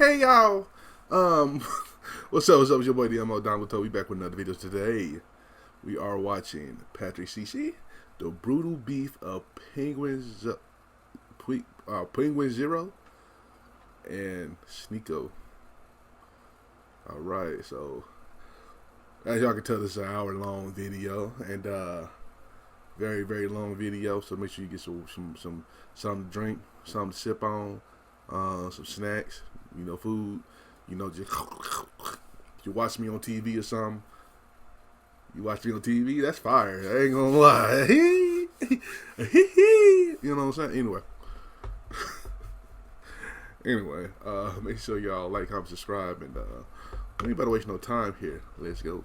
Hey y'all, what's up? It's your boy Domuto. We back with another video today. We are watching Patrick CC, the brutal beef of Penguinz0 and Sneako. All right, so as y'all can tell, this is an hour-long video and very long video. So make sure you get some something to drink, something to sip on. Some snacks, food, just if you watch me on TV or something, you watch me on TV, that's fire. I ain't gonna lie. You know what I'm saying? Anyway, make sure y'all like, comment, subscribe, and we better waste no time here. Let's go.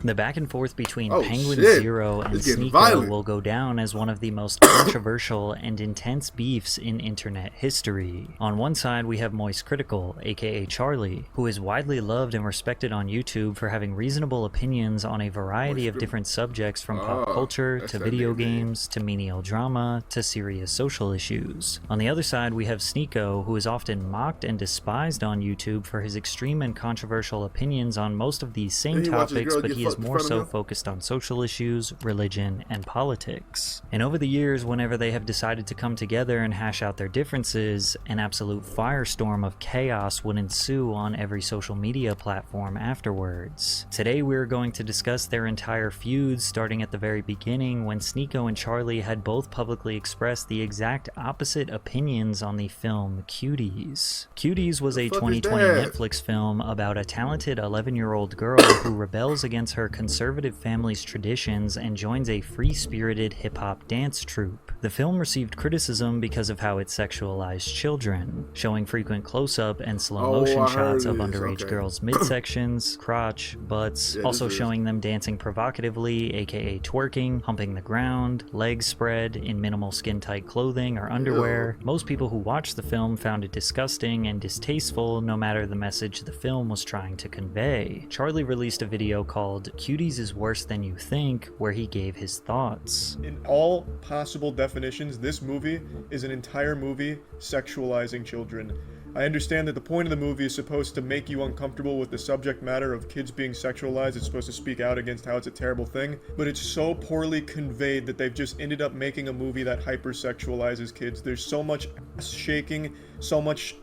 The back and forth between Penguinz0 and Sneako will go down as one of the most controversial and intense beefs in internet history. On one side, we have Moist Critical, aka Charlie, who is widely loved and respected on YouTube for having reasonable opinions on a variety of different subjects, from pop culture to video games to menial drama to serious social issues. On the other side, we have Sneako, who is often mocked and despised on YouTube for his extreme and controversial opinions on most of these same topics, but he is more so focused on social issues, religion, and politics. And over the years, whenever they have decided to come together and hash out their differences, an absolute firestorm of chaos would ensue on every social media platform afterwards. Today we are going to discuss their entire feuds, starting at the very beginning when Sneako and Charlie had both publicly expressed the exact opposite opinions on the film Cuties. Cuties was a 2020 Netflix film about a talented 11-year-old girl who rebels against her conservative family's traditions and joins a free-spirited hip-hop dance troupe. The film received criticism because of how it sexualized children, showing frequent close-up and slow-motion shots of underage girls' midsections, crotch, butts, also showing them dancing provocatively, aka twerking, humping the ground, legs spread, in minimal skin-tight clothing or underwear. Most people who watched the film found it disgusting and distasteful, no matter the message the film was trying to convey. Charlie released a video called Cuties is Worse Than You Think, where he gave his thoughts. In all possible definitions, this movie is an entire movie sexualizing children. I understand that the point of the movie is supposed to make you uncomfortable with the subject matter of kids being sexualized. It's supposed to speak out against how it's a terrible thing, but it's so poorly conveyed that they've just ended up making a movie that hypersexualizes kids. There's so much ass shaking, so much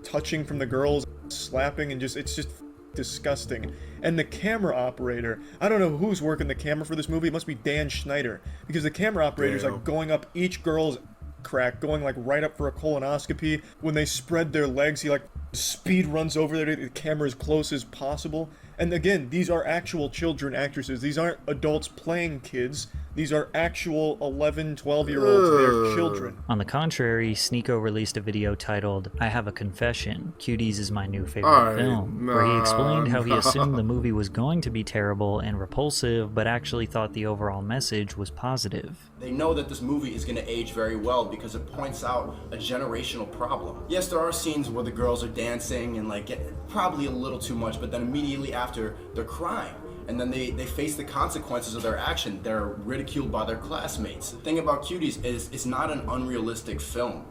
touching from the girls, slapping, and it's just disgusting. And the camera operator, I don't know who's working the camera for this movie. It must be Dan Schneider, because the camera operator's like going up each girl's crack, going like right up for a colonoscopy. When they spread their legs, he like speed runs over there to the camera as close as possible. And again, these are actual children actresses. These aren't adults playing kids. These are actual 11, 12-year-olds. They're children. On the contrary, Sneako released a video titled, I Have a Confession, Cuties is My New Favorite Film, where he explained how he assumed the movie was going to be terrible and repulsive, but actually thought the overall message was positive. They know that this movie is going to age very well because it points out a generational problem. Yes, there are scenes where the girls are dancing and probably a little too much, but then immediately after, they're crying. And then they face the consequences of their action. They're ridiculed by their classmates. The thing about Cuties is it's not an unrealistic film.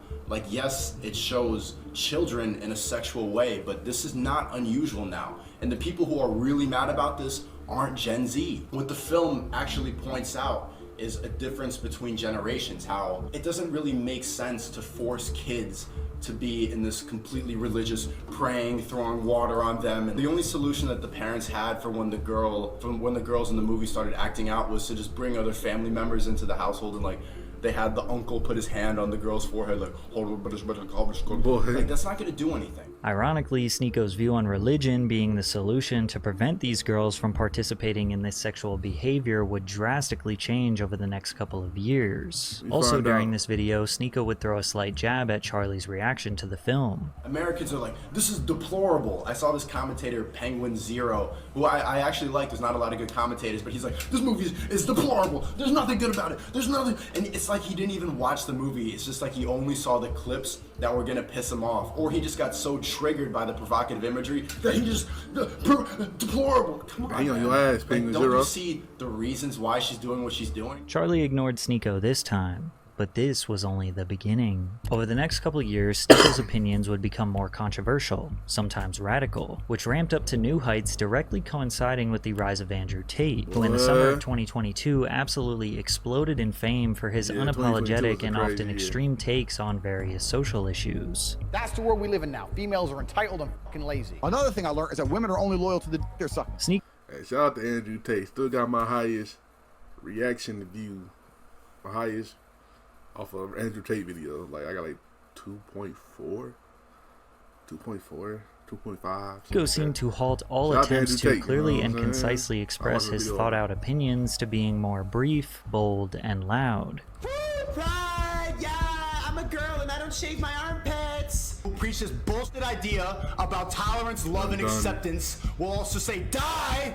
Yes, it shows children in a sexual way, but this is not unusual now. And the people who are really mad about this aren't Gen Z. What the film actually points out is a difference between generations, how it doesn't really make sense to force kids to be in this completely religious praying, throwing water on them. And the only solution that the parents had for when the girls in the movie started acting out was to just bring other family members into the household, and they had the uncle put his hand on the girl's forehead that's not gonna do anything. Ironically, Sneako's view on religion being the solution to prevent these girls from participating in this sexual behavior would drastically change over the next couple of years. Also during this video, Sneako would throw a slight jab at Charlie's reaction to the film. Americans are like, this is deplorable. I saw this commentator, Penguinz0, who I actually like. There's not a lot of good commentators, but he's like, this movie is deplorable. There's nothing good about it. There's nothing. And it's like he didn't even watch the movie. It's just like he only saw the clips that were gonna piss him off, or he just got so triggered by the provocative imagery that he just deplorable. Come on, hang on your ass, Penguinz0. Don't you see the reasons why she's doing what she's doing? Charlie ignored Sneako this time. But this was only the beginning. Over the next couple years, Sneako's opinions would become more controversial, sometimes radical, which ramped up to new heights directly coinciding with the rise of Andrew Tate, who in the summer of 2022 absolutely exploded in fame for his unapologetic and often extreme takes on various social issues. That's the world we live in now. Females are entitled and fucking lazy. Another thing I learned is that women are only loyal to the they're sucking. Hey, shout out to Andrew Tate. Still got my highest reaction to view, my highest off of Andrew Tate video. Like I got like 2.4, 2.5. Go seemed to halt all attempts to clearly and concisely express his thought-out opinions to being more brief, bold, and loud. Pride, yeah, I'm a girl and I don't shave my armpits. Who preach this bullshit idea about tolerance, love, and acceptance will also say die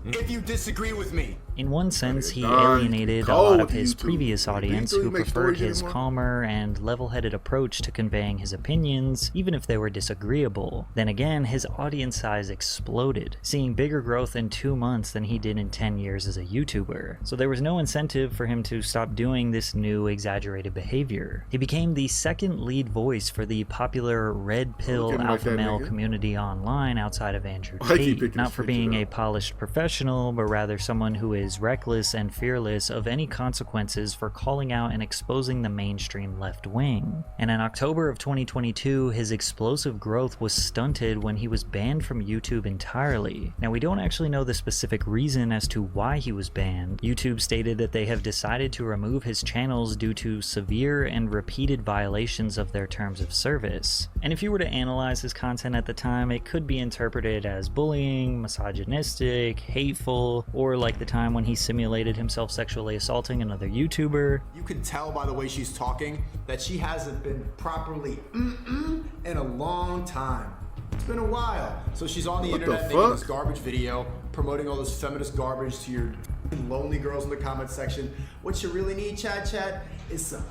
if you disagree with me. In one sense, he alienated a lot of his previous audience who preferred his calmer and level-headed approach to conveying his opinions, even if they were disagreeable. Then again, his audience size exploded, seeing bigger growth in 2 months than he did in 10 years as a YouTuber. So there was no incentive for him to stop doing this new exaggerated behavior. He became the second lead voice for the popular red pill alpha male community online outside of Andrew Tate, not for being a polished professional, but rather someone who is reckless and fearless of any consequences for calling out and exposing the mainstream left wing. And in October of 2022, his explosive growth was stunted when he was banned from YouTube entirely. Now, we don't actually know the specific reason as to why he was banned. YouTube stated that they have decided to remove his channels due to severe and repeated violations of their terms of service. And if you were to analyze his content at the time, it could be interpreted as bullying, misogynistic, hateful, or like the time when he simulated himself sexually assaulting another YouTuber. You can tell by the way she's talking that she hasn't been properly in a long time. It's been a while. So she's on the internet making this garbage video, promoting all this feminist garbage to your lonely girls in the comment section. What you really need, chat, is some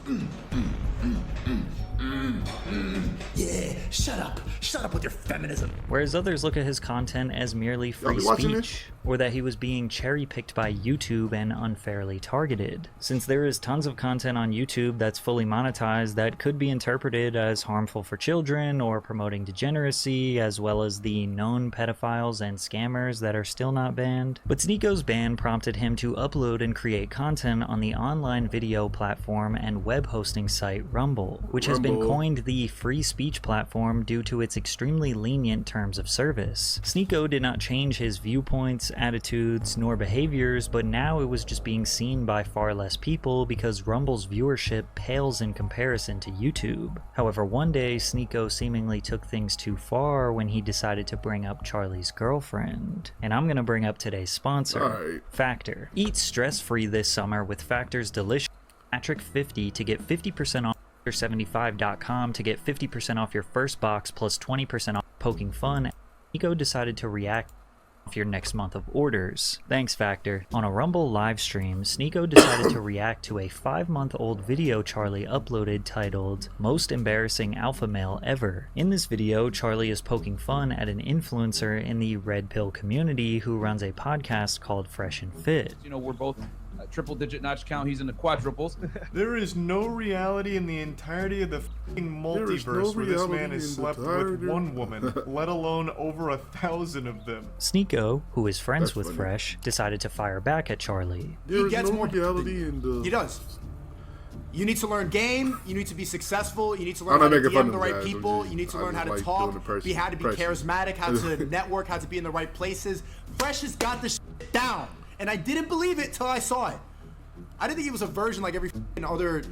yeah, shut up with your feminism. Whereas others look at his content as merely free speech, or that he was being cherry-picked by YouTube and unfairly targeted. Since there is tons of content on YouTube that's fully monetized that could be interpreted as harmful for children or promoting degeneracy, as well as the known pedophiles and scammers that are still not banned. But Sneako's ban prompted him to upload and create content on the online video platform and web hosting site Rumble, which has been coined the free speech platform due to its extremely lenient terms of service. Sneako did not change his viewpoints, attitudes, nor behaviors, but now it was just being seen by far less people because Rumble's viewership pales in comparison to YouTube. However, one day Sneako seemingly took things too far when he decided to bring up Charlie's girlfriend. And I'm gonna bring up today's sponsor, Factor. Eat stress-free this summer with Factor's delicious Patrick 50 to get 50% off. 75.com to get 50% off your first box plus 20% off. Poking fun, Sneako decided to react off your next month of orders. Thanks, Factor. On a Rumble live stream, Sneako decided to react to a 5-month-old video Charlie uploaded titled Most Embarrassing Alpha Male Ever. In this video, Charlie is poking fun at an influencer in the Red Pill community who runs a podcast called Fresh and Fit. You know, we're both triple-digit notch count. He's in the quadruples. There is no reality in the entirety of the f***ing multiverse where this man has slept with one woman, let alone over 1,000 of them. Sneako, who is friends with Fresh, decided to fire back at Charlie. He gets more reality in the... He does. You need to learn game, you need to be successful, you need to learn how to DM the right people, you need to learn how to talk, how to be charismatic, how to network, how to be in the right places. Fresh has got this shit down. And I didn't believe it till I saw it. I didn't think he was a virgin like every other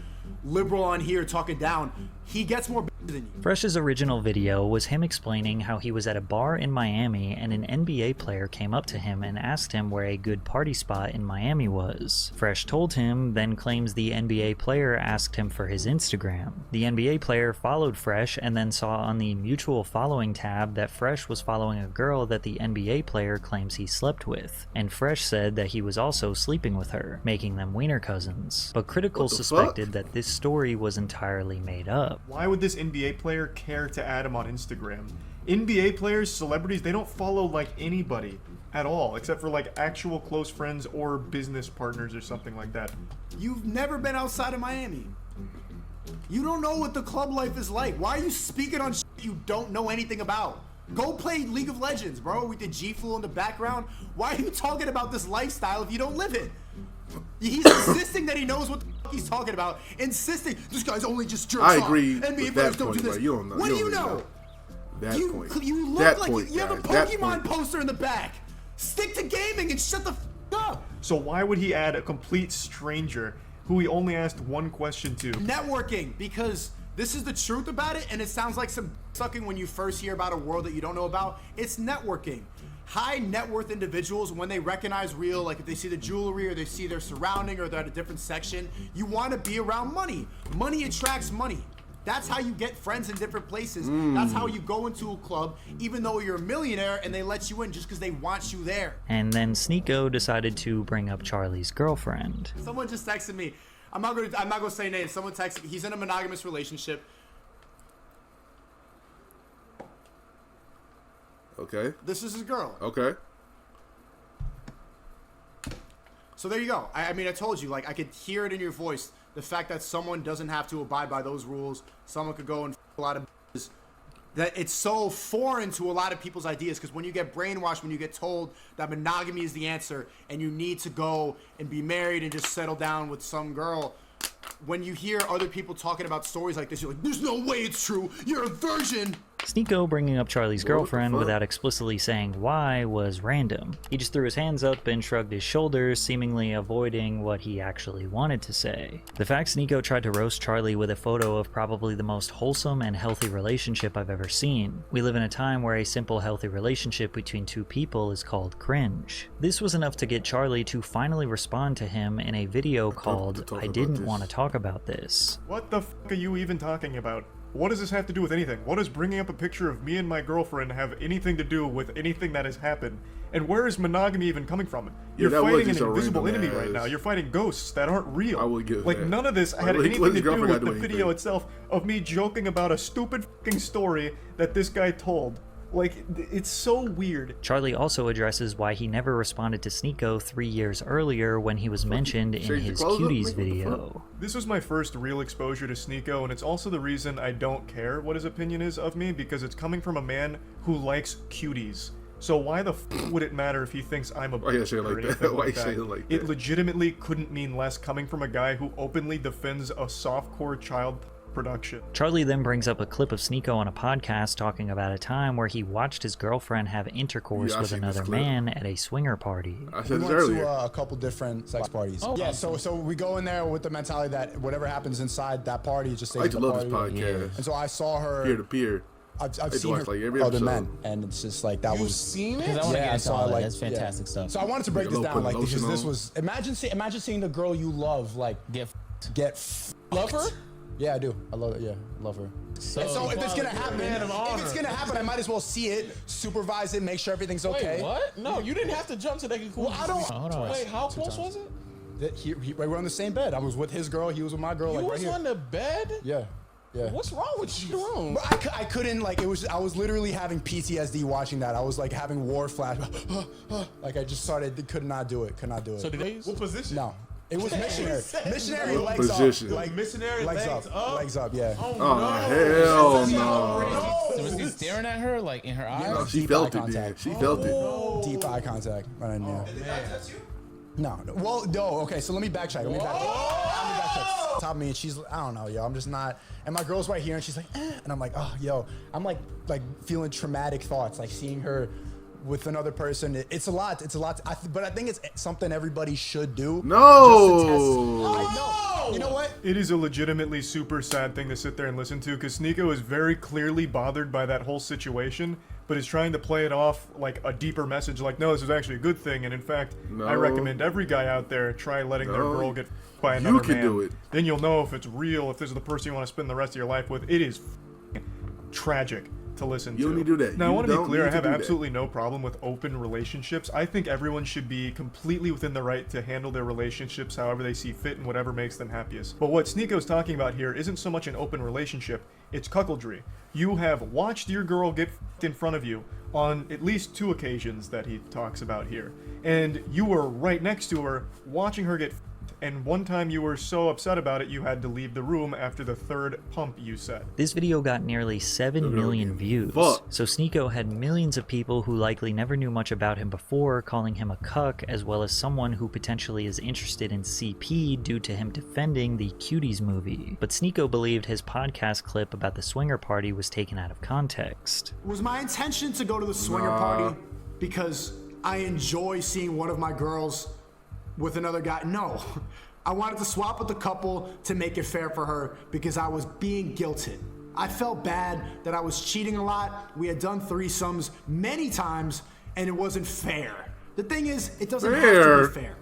liberal on here talking down. He gets more than you. Fresh's original video was him explaining how he was at a bar in Miami and an NBA player came up to him and asked him where a good party spot in Miami was. Fresh told him, then claims the NBA player asked him for his Instagram. The NBA player followed Fresh and then saw on the mutual following tab that Fresh was following a girl that the NBA player claims he slept with, and Fresh said that he was also sleeping with her, making them wiener cousins. But critics suspected that this story was entirely made up. Why would this NBA player care to add him on Instagram? NBA players, celebrities, they don't follow like anybody. at all, except for like actual close friends or business partners or something like that. You've never been outside of Miami. You don't know what the club life is like. Why are you speaking on shit you don't know anything about? Go play League of Legends, bro, with the G-Flu in the background. Why are you talking about this lifestyle if you don't live it? He's insisting that he knows what the fuck he's talking about. Insisting, this guy's only just jerks off. I agree NBA with players that don't point, do this. but you don't know. What do you know? That point. You look That like point, you have a guys. That Pokemon point. poster in the back. Stick to gaming and shut the f up. So why would he add a complete stranger who he only asked one question to? Networking, because this is the truth about it, and it sounds like some sucking when you first hear about a world that you don't know about. It's networking. High net worth individuals, when they recognize real, like if they see the jewelry or they see their surrounding or they're at a different section, you want to be around money. Money attracts money. That's how you get friends in different places. That's how you go into a club, even though you're a millionaire and they let you in just because they want you there. And then Sneako decided to bring up Charlie's girlfriend. Someone just texted me. I'm not gonna say names. Someone texted me. He's in a monogamous relationship. Okay. This is his girl. Okay. So there you go. I mean, I told you, like, I could hear it in your voice. The fact that someone doesn't have to abide by those rules. Someone could go and f a lot of b****s. That it's so foreign to a lot of people's ideas, because when you get brainwashed, when you get told that monogamy is the answer and you need to go and be married and just settle down with some girl, when you hear other people talking about stories like this, you're like, there's no way it's true. You're a virgin. Sneako bringing up Charlie's What the girlfriend fuck? without explicitly saying why was random. He just threw his hands up and shrugged his shoulders, seemingly avoiding what he actually wanted to say. The fact Sneako tried to roast Charlie with a photo of probably the most wholesome and healthy relationship I've ever seen. We live in a time where a simple healthy relationship between two people is called cringe. This was enough to get Charlie to finally respond to him in a video called I Didn't Want to Talk About This. What the f are you even talking about? What does this have to do with anything? What does bringing up a picture of me and my girlfriend have anything to do with anything that has happened? And where is monogamy even coming from? You're that was fighting an just a invisible random enemy right ass- now. You're fighting ghosts that aren't real. I will give like that. none of this Like, had what anything his to do girlfriend with got the to do video anything? itself of me joking about a stupid fucking story that this guy told. Like, it's so weird. Charlie also addresses why he never responded to Sneako 3 years earlier when he was mentioned in Change the his clothes up, Cuties nigga, what the video. This was my first real exposure to Sneako, and it's also the reason I don't care what his opinion is of me, because it's coming from a man who likes cuties. So why the f would it matter if he thinks I'm a Why you bitch say it or like that? anything Why like you say that? it like It that? legitimately couldn't mean less coming from a guy who openly defends a softcore child production. Charlie then brings up a clip of Sneako on a podcast talking about a time where he watched his girlfriend have intercourse Yeah, I with seen this another clip. man at a swinger party. I We said this went earlier. to a couple different sex parties. Yeah, so we go in there with the mentality that whatever happens inside that party just I stays used in to the love this party. podcast. And so I saw her. Peer to peer. I've I seen watch, her like, every other episode. men, and it's just like that was. Seen it? Because I want to Yeah, get I into saw all that. like That's fantastic stuff. So I wanted to break Like a this little down, like put because lotion this on. was imagine seeing the girl you love like get Love her? Yeah, I do. I love it. Yeah, I love her. So, And so if it's gonna happen, man of honor. if it's gonna happen, I might as well see it, supervise it, make sure everything's okay. Wait, what? No, you didn't have to jump to that conclusion. Well, I don't. hold on. Wait, how close was it? We were on the same bed. I was with his girl. He was with my girl. You like right was here. on the bed? Yeah. Yeah. What's wrong with you? Room. But I couldn't, like, I was literally having PTSD watching that. I was like having war flash. Like I just could not do it. So did they? What position? No. It was missionary. Missionary What legs position? up. Like Missionary legs up? Legs up, yeah. Oh, hell no. So was he staring at her, like in her eyes? Yeah. No, she Deep felt eye it, then. contact. She felt it. Deep eye contact. Right in there. No. Well, no. Okay, so let me backtrack. Let me backtrack. Top me, and she's, I don't know, yo. I'm just not. And my girl's right here, and she's like, and I'm like, oh, yo. I'm like feeling traumatic thoughts, like seeing her with another person. It's a lot. But I think it's something everybody should do. No. I know. You know what? It is a legitimately super sad thing to sit there and listen to, because Sneako is very clearly bothered by that whole situation, but is trying to play it off like a deeper message, like, no, this is actually a good thing, and in fact, I No. recommend every guy out there try letting their No. girl get by another You can man. do it. Then you'll know if it's real, if this is the person you want to spend the rest of your life with. It is tragic to listen to. You don't need to do that. Now, I You want to be don't clear, I need to have do that. absolutely no problem with open relationships. I think everyone should be completely within the right to handle their relationships however they see fit and whatever makes them happiest. But what Sneako's talking about here isn't so much an open relationship, it's cuckoldry. You have watched your girl get f***ed in front of you, on at least 2 occasions that he talks about here. And you were right next to her, watching her get and one time you were so upset about it you had to leave the room after the 3rd pump, you said. This video got nearly 7 million views, so Sneako had millions of people who likely never knew much about him before calling him a cuck, as well as someone who potentially is interested in CP due to him defending the Cuties movie. But Sneako believed his podcast clip about the swinger party was taken out of context. Was my intention to go to the swinger party because I enjoy seeing one of my girls with another guy? No. I wanted to swap with the couple to make it fair for her because I was being guilted. I felt bad that I was cheating a lot. We had done threesomes many times and it wasn't fair. The thing is, it doesn't have to be fair.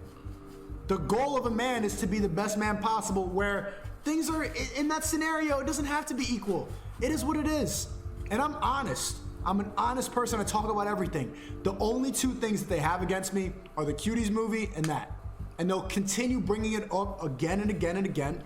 The goal of a man is to be the best man possible, where things are, in that scenario, it doesn't have to be equal. It is what it is. And I'm honest. I'm an honest person. I talk about everything. The only 2 things that they have against me are the Cuties movie and that. And they'll continue bringing it up again and again and again.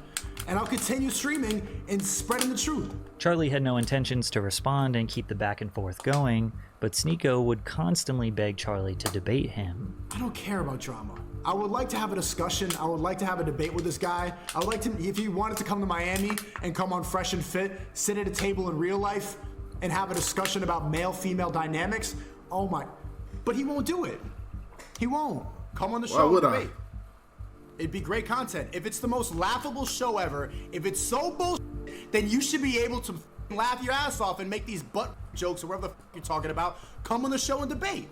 And I'll continue streaming and spreading the truth. Charlie had no intentions to respond and keep the back and forth going, but Sneako would constantly beg Charlie to debate him. I don't care about drama. I would like to have a discussion. I would like to have a debate with this guy. I would like to, if he wanted to come to Miami and come on Fresh and Fit, sit at a table in real life and have a discussion about male-female dynamics. Oh my, but he won't do it. He won't. Come on the show and debate. It'd be great content. If it's the most laughable show ever, if it's so bullshit, then you should be able to laugh your ass off and make these butt jokes or whatever the you're talking about. Come on the show and debate.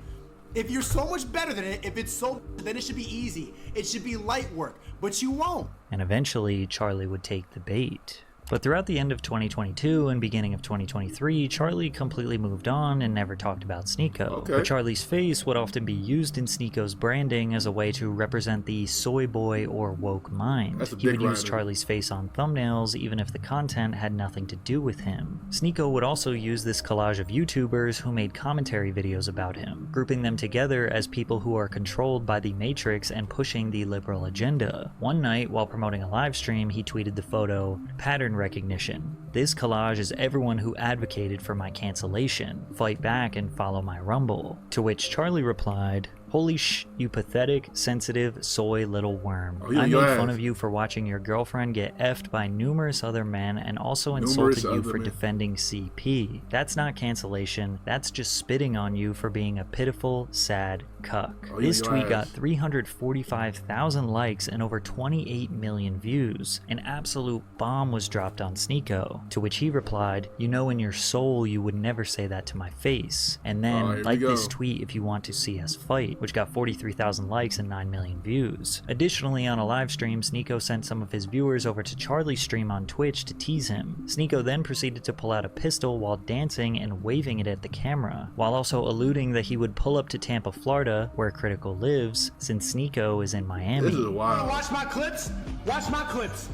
If you're so much better than it, if it's so, then it should be easy. It should be light work, but you won't. And eventually, Charlie would take the bait. But throughout the end of 2022 and beginning of 2023, Charlie completely moved on and never talked about Sneako. But Charlie's face would often be used in Sneako's branding as a way to represent the soy boy or woke mind. He would use Charlie's face on thumbnails even if the content had nothing to do with him. Sneako would also use this collage of YouTubers who made commentary videos about him, grouping them together as people who are controlled by the Matrix and pushing the liberal agenda. One night, while promoting a live stream, he tweeted the photo, "Pattern recognition. This collage is everyone who advocated for my cancellation. Fight back and follow my rumble." To which Charlie replied, "Holy sh, you pathetic, sensitive, soy little worm. I made fun of you for watching your girlfriend get effed by numerous other men and also insulted you for defending CP. That's not cancellation, that's just spitting on you for being a pitiful, sad cuck." This tweet got 345,000 likes and over 28 million views. An absolute bomb was dropped on Sneako, to which he replied, "You know in your soul you would never say that to my face. And then, like this tweet if you want to see us fight," which got 43,000 likes and 9 million views. Additionally, on a live stream, Sneako sent some of his viewers over to Charlie's stream on Twitch to tease him. Sneako then proceeded to pull out a pistol while dancing and waving it at the camera, while also alluding that he would pull up to Tampa, Florida, where Critical lives, since Sneako is in Miami. This is wild. Watch my clips? Watch my clips.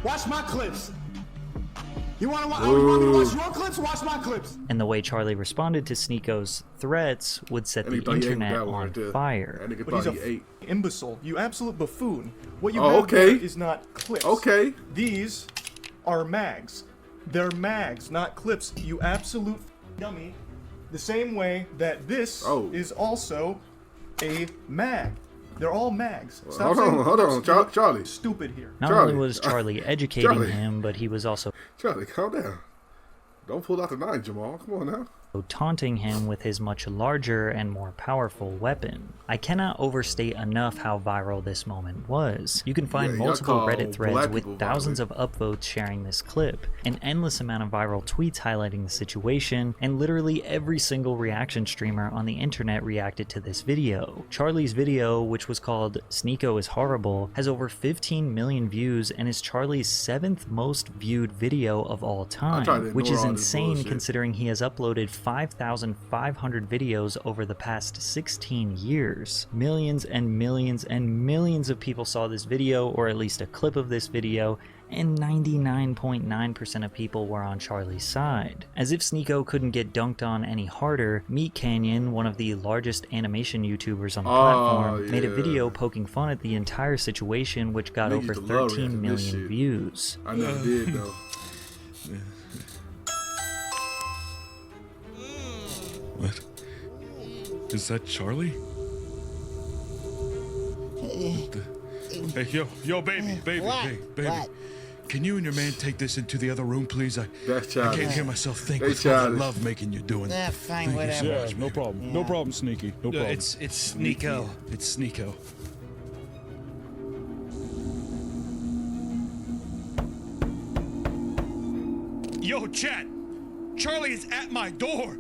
Watch my clips. You want me to watch your clips? Watch my clips. And the way Charlie responded to Sneako's threats would set the internet on fire. But he's an imbecile. You absolute buffoon. What you have there is not clips. These are mags. They're mags, not clips. You absolute dummy. The same way that this is also a mag. They're all mags. Stop hold on, Charlie. Stupid here. Not only was Charlie educating him, but he was also Charlie, calm down. Don't pull out the 9, Jamal. Come on now. taunting him with his much larger and more powerful weapon. I cannot overstate enough how viral this moment was. You can find multiple Reddit threads with thousands of upvotes sharing this clip, an endless amount of viral tweets highlighting the situation, and literally every single reaction streamer on the internet reacted to this video. Charlie's video, which was called Sneako is Horrible, has over 15 million views and is Charlie's 7th most viewed video of all time, which is insane considering he has uploaded 5,500 videos over the past 16 years. Millions and millions and millions of people saw this video, or at least a clip of this video, and 99.9% of people were on Charlie's side. As if Sneako couldn't get dunked on any harder, Meat Canyon, one of the largest animation YouTubers on the platform, made a video poking fun at the entire situation, which got over 13 million views. I never did though. What? Is that Charlie? Hey, yo, baby, What? hey, baby. What? Can you and your man take this into the other room, please? I can't hear myself think They with all the childish. love making you doing. Fine, Thank you so whatever. much, No baby. problem. Yeah. No problem, Sneaky. No problem. It's Sneako. It's Sneako. Yo, chat. Charlie is at my door.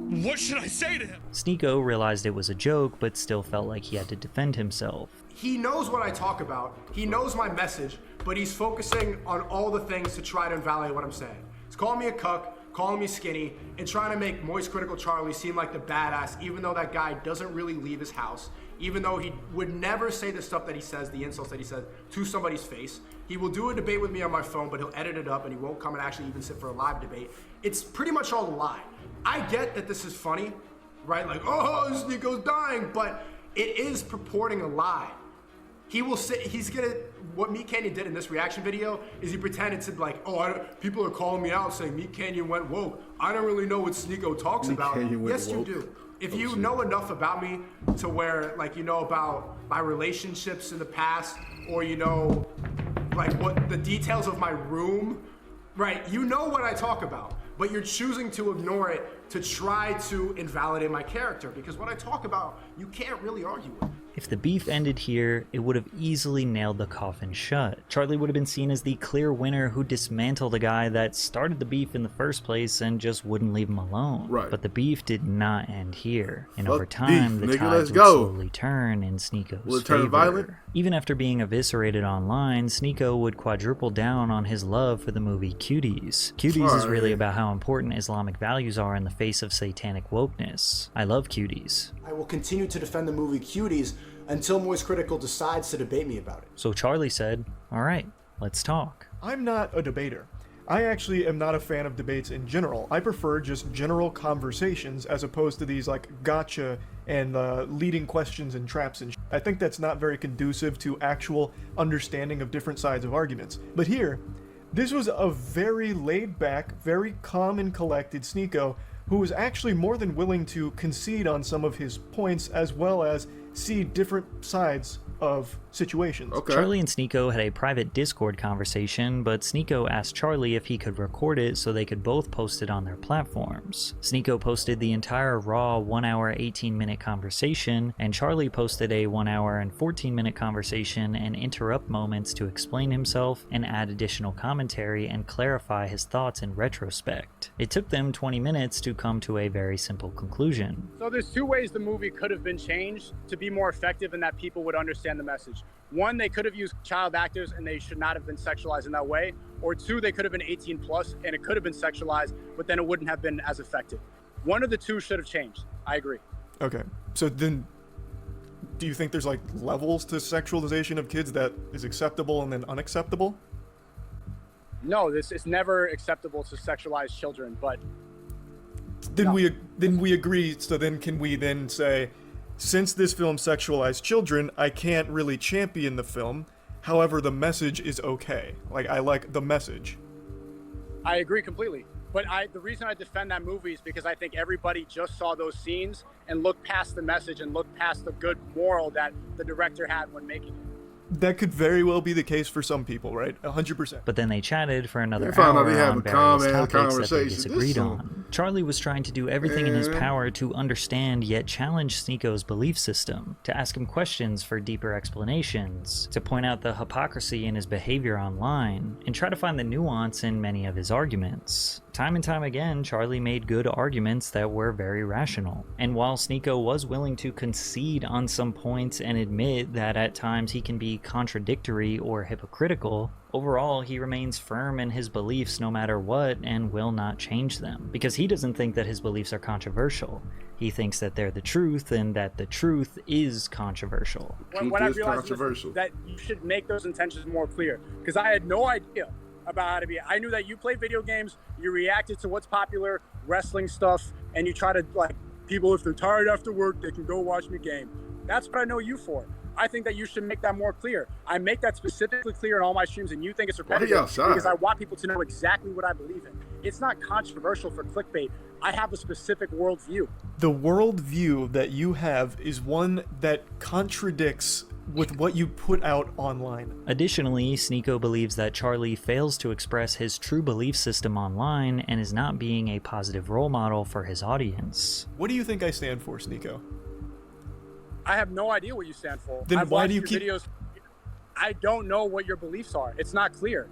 What should I say to him? Sneako realized it was a joke, but still felt like he had to defend himself. He knows what I talk about. He knows my message, but he's focusing on all the things to try to invalidate what I'm saying. He's calling me a cuck, calling me skinny, and trying to make Moist Critical Charlie seem like the badass, even though that guy doesn't really leave his house, even though he would never say the stuff that he says, the insults that he says, to somebody's face. He will do a debate with me on my phone, but he'll edit it up and he won't come and actually even sit for a live debate. It's pretty much all a lie. I get that this is funny, right? Like, oh, Sneako's dying, but it is purporting a lie. He will say, what Meat Canyon did in this reaction video is he pretended to like, people are calling me out saying Meat Canyon went woke. I don't really know what Sneako talks about. Yes, you do. If you know enough about me to where, like, you know about my relationships in the past, or you know, like, what the details of my room, right? You know what I talk about, but you're choosing to ignore it to try to invalidate my character, because what I talk about, you can't really argue with. If the beef ended here, it would have easily nailed the coffin shut. Charlie would have been seen as the clear winner who dismantled a guy that started the beef in the first place and just wouldn't leave him alone. Right. But the beef did not end here. And Fuck over time, beef, the nigga, tides let's would go. slowly turn in Sneako's Will it turn favor. violent? Even after being eviscerated online, Sneako would quadruple down on his love for the movie Cuties. Cuties is really about how important Islamic values are in the face of satanic wokeness. I love Cuties. I will continue to defend the movie Cuties until Moist Critical decides to debate me about it. So Charlie said, all right, let's talk. I'm not a debater. I actually am not a fan of debates in general. I prefer just general conversations as opposed to these like gotcha and leading questions and traps and I think that's not very conducive to actual understanding of different sides of arguments. But here, this was a very laid back, very calm and collected Sneako who was actually more than willing to concede on some of his points as well as see different sides of situations. Okay. Charlie and Sneako had a private Discord conversation, but Sneako asked Charlie if he could record it so they could both post it on their platforms. Sneako posted the entire raw 1 hour 18-minute conversation, and Charlie posted a 1 hour and 14-minute conversation and interrupt moments to explain himself and add additional commentary and clarify his thoughts in retrospect. It took them 20 minutes to come to a very simple conclusion. So there's two ways the movie could have been changed to be more effective and that people would understand the message. One, they could have used child actors and they should not have been sexualized in that way. Or two, they could have been 18 plus and it could have been sexualized, but then it wouldn't have been as effective. One of the two should have changed. I agree. Okay. So then, do you think there's like levels to sexualization of kids that is acceptable and then unacceptable? No, this is never acceptable to sexualize children, but Then No. we agree. So then can we then say, since this film sexualized children, I can't really champion the film. However, the message is okay. Like, I like the message. I agree completely. But the reason I defend that movie is because I think everybody just saw those scenes and looked past the message and looked past the good moral that the director had when making it. That could very well be the case for some people, right? 100%. But then they chatted for another They found out hour they have on a calm various ass topics that they conversation. disagreed This on. Charlie was trying to do everything in his power to understand yet challenge Sneako's belief system, to ask him questions for deeper explanations, to point out the hypocrisy in his behavior online, and try to find the nuance in many of his arguments. Time and time again, Charlie made good arguments that were very rational. And while Sneako was willing to concede on some points and admit that at times he can be contradictory or hypocritical, overall he remains firm in his beliefs no matter what and will not change them. Because he doesn't think that his beliefs are controversial. He thinks that they're the truth and that the truth is controversial. When I realized that you should make those intentions more clear, because I had no idea about how to be. I knew that you play video games, you reacted to what's popular, wrestling stuff, and you try to, like, people, if they're tired after work, they can go watch me game. That's what I know you for. I think that you should make that more clear. I make that specifically clear in all my streams, and you think it's repetitive because I want people to know exactly what I believe in. it's not controversial for clickbait. I have a specific worldview. The worldview that you have is one that contradicts with what you put out online. Additionally, Sneako believes that Charlie fails to express his true belief system online and is not being a positive role model for his audience. What do you think I stand for, Sneako? I have no idea what you stand for. Then I've why watched do you your keep... videos. I don't know what your beliefs are. It's not clear.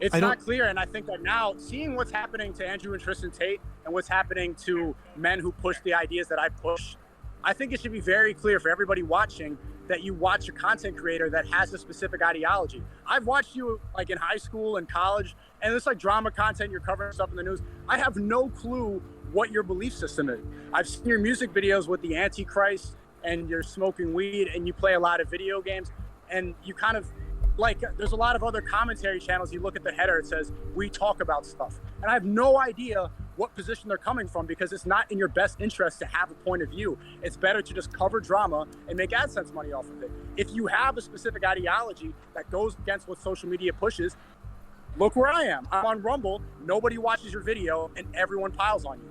It's not clear, and I think that now, seeing what's happening to Andrew and Tristan Tate and what's happening to men who push the ideas that I push, I think it should be very clear for everybody watching that you watch a content creator that has a specific ideology. I've watched you like in high school and college, and it's like drama content, you're covering stuff in the news. I have no clue what your belief system is. I've seen your music videos with the Antichrist, and you're smoking weed, and you play a lot of video games, and you kind of, like, there's a lot of other commentary channels, you look at the header, it says, we talk about stuff. And I have no idea what position they're coming from, because it's not in your best interest to have a point of view. It's better to just cover drama and make AdSense money off of it. If you have a specific ideology that goes against what social media pushes, look where I am. I'm on Rumble, nobody watches your video, and everyone piles on you.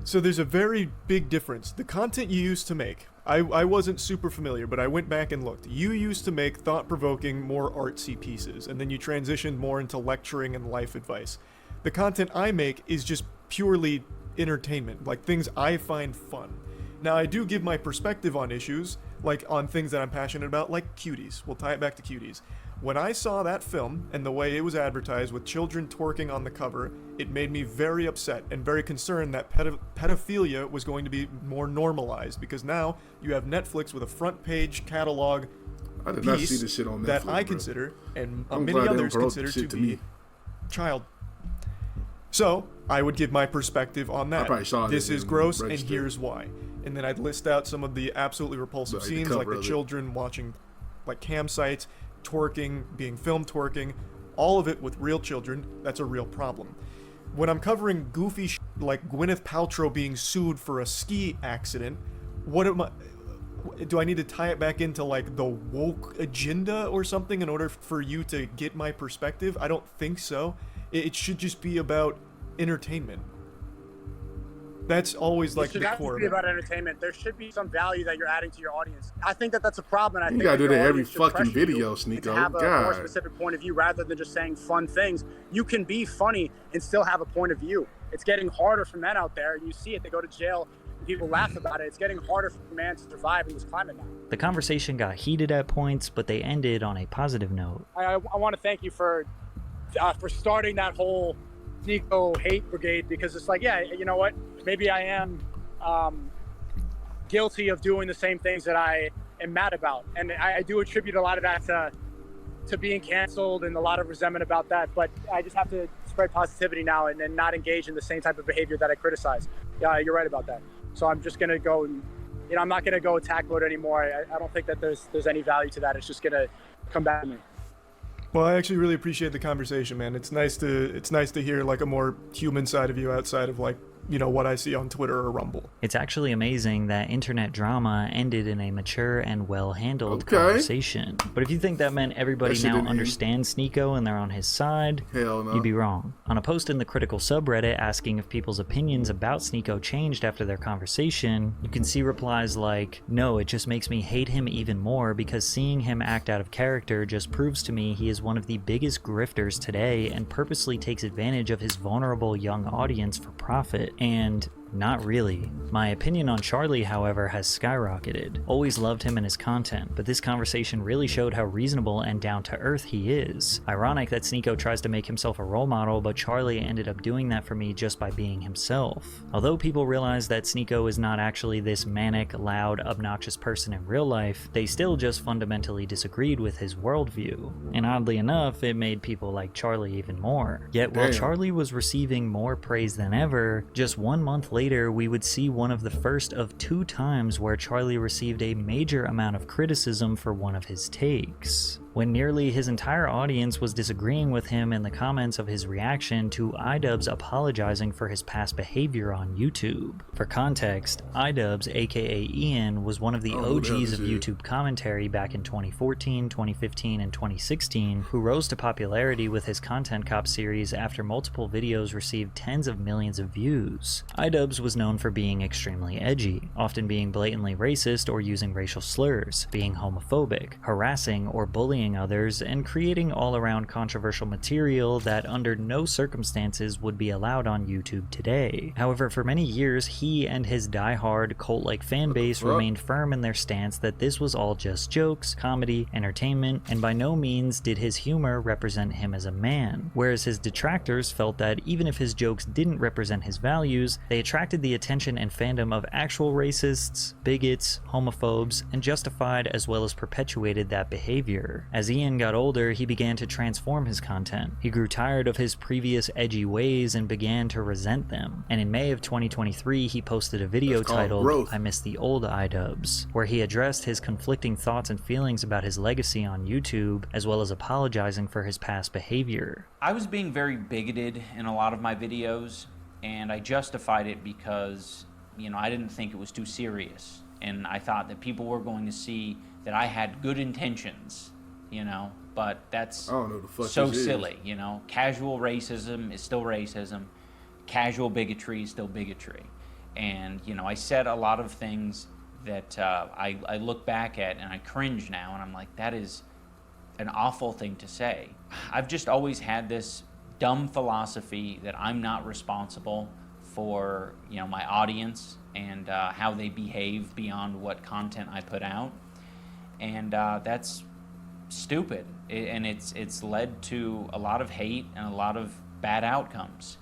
So there's a very big difference. The content you used to make, I wasn't super familiar, but I went back and looked. You used to make thought-provoking, more artsy pieces, and then you transitioned more into lecturing and life advice. The content I make is just purely entertainment, like things I find fun. Now, I do give my perspective on issues, like on things that I'm passionate about, like Cuties. We'll tie it back to Cuties. When I saw that film and the way it was advertised with children twerking on the cover, it made me very upset and very concerned that pedophilia was going to be more normalized, because now you have Netflix with a front page catalog I did not see this shit on Netflix, that I bro. consider and I'm many glad they others broke consider shit to to be me. child. So I would give my perspective on that. probably saw This it is in gross, and register. here's why. And then I'd list out some of the absolutely repulsive Like the scenes, like cover the of it. children watching like campsites, twerking, being filmed twerking, all of it with real children. That's a real problem. When I'm covering goofy shit like Gwyneth Paltrow being sued for a ski accident, what am I... Do I need to tie it back into like the woke agenda or something in order for you to get my perspective? I don't think so. It should just be about entertainment. That's always like It should the not core be of it. about entertainment. There should be some value that you're adding to your audience. I think that that's a problem. And I You think gotta that do your that every audience should fucking pressure video, you Sneako. to have a more God. specific point of view rather than just saying fun things. You can be funny and still have a point of view. It's getting harder for men out there. You see it. They go to jail. People laugh about it. It's getting harder for man to survive in this climate now. The conversation got heated at points, but they ended on a positive note. I want to thank you for starting that whole Sneako hate brigade, because it's like, yeah, you know what? Maybe I am guilty of doing the same things that I am mad about, and I do attribute a lot of that to being canceled and a lot of resentment about that. But I just have to spread positivity now and not engage in the same type of behavior that I criticize. Yeah, you're right about that. So I'm just gonna go and, I'm not gonna go attack mode anymore. I don't think that there's any value to that. It's just gonna come back to me. Well, I actually really appreciate the conversation, man. It's nice to hear like a more human side of you outside of like, what I see on Twitter or Rumble. It's actually amazing that internet drama ended in a mature and well-handled Okay. conversation. But if you think that meant everybody That shit now didn't end. understands Sneako and they're on his side, Hell no. you'd be wrong. On a post in the Critical subreddit asking if people's opinions about Sneako changed after their conversation, you can see replies like, "No, it just makes me hate him even more because seeing him act out of character just proves to me he is one of the biggest grifters today and purposely takes advantage of his vulnerable young audience for profit." And not really. My opinion on Charlie, however, has skyrocketed. Always loved him and his content, but this conversation really showed how reasonable and down-to-earth he is. Ironic that Sneako tries to make himself a role model, but Charlie ended up doing that for me just by being himself. Although people realize that Sneako is not actually this manic, loud, obnoxious person in real life, they still just fundamentally disagreed with his worldview. And oddly enough, it made people like Charlie even more. Yet while Damn. Charlie was receiving more praise than ever, just 1 month later we would see one of the first of 2 times where Charlie received a major amount of criticism for one of his takes. when nearly his entire audience was disagreeing with him in the comments of his reaction to iDubbbz apologizing for his past behavior on YouTube. For context, iDubbbz, aka Ian, was one of the OGs of YouTube commentary back in 2014, 2015, and 2016, who rose to popularity with his Content Cop series after multiple videos received tens of millions of views. iDubbbz was known for being extremely edgy, often being blatantly racist or using racial slurs, being homophobic, harassing or bullying others, and creating all-around controversial material that under no circumstances would be allowed on YouTube today. However, for many years, he and his die-hard, cult-like fan base remained firm in their stance that this was all just jokes, comedy, entertainment, and by no means did his humor represent him as a man, whereas his detractors felt that even if his jokes didn't represent his values, they attracted the attention and fandom of actual racists, bigots, homophobes, and justified as well as perpetuated that behavior. As Ian got older, he began to transform his content. He grew tired of his previous edgy ways and began to resent them. And in May of 2023, he posted a video titled I Miss the Old iDubbbz, where he addressed his conflicting thoughts and feelings about his legacy on YouTube, as well as apologizing for his past behavior. I was being very bigoted in a lot of my videos, and I justified it because, I didn't think it was too serious. And I thought that people were going to see that I had good intentions, but that's so silly, Casual racism is still racism. Casual bigotry is still bigotry. And, I said a lot of things that I look back at and I cringe now, and I'm like, that is an awful thing to say. I've just always had this dumb philosophy that I'm not responsible for, my audience and how they behave beyond what content I put out. And that's stupid. And it's led to a lot of hate and a lot of bad outcomes.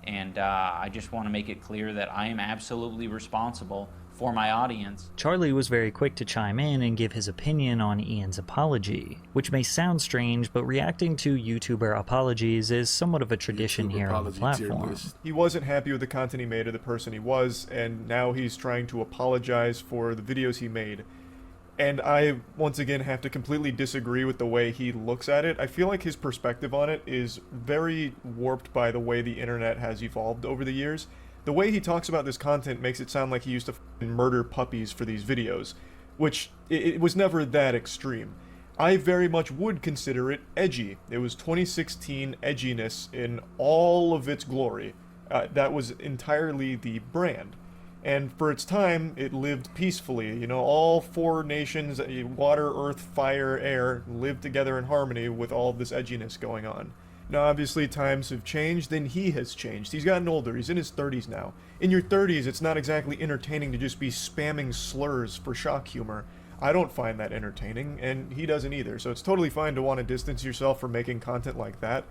And I just want to make it clear that I am absolutely responsible for my audience. Charlie was very quick to chime in and give his opinion on Ian's apology, which may sound strange, but reacting to YouTuber apologies is somewhat of a tradition here on the platform. He wasn't happy with the content he made or the person he was, and now he's trying to apologize for the videos he made. And I, once again, have to completely disagree with the way he looks at it. I feel like his perspective on it is very warped by the way the internet has evolved over the years. The way he talks about this content makes it sound like he used to murder puppies for these videos, which it was never that extreme. I very much would consider it edgy. It was 2016 edginess in all of its glory. That was entirely the brand. And for its time, it lived peacefully. All four nations, water, earth, fire, air, lived together in harmony with all of this edginess going on. Now, obviously, times have changed, and he has changed. He's gotten older. He's in his 30s now. In your 30s, it's not exactly entertaining to just be spamming slurs for shock humor. I don't find that entertaining, and he doesn't either. So it's totally fine to want to distance yourself from making content like that.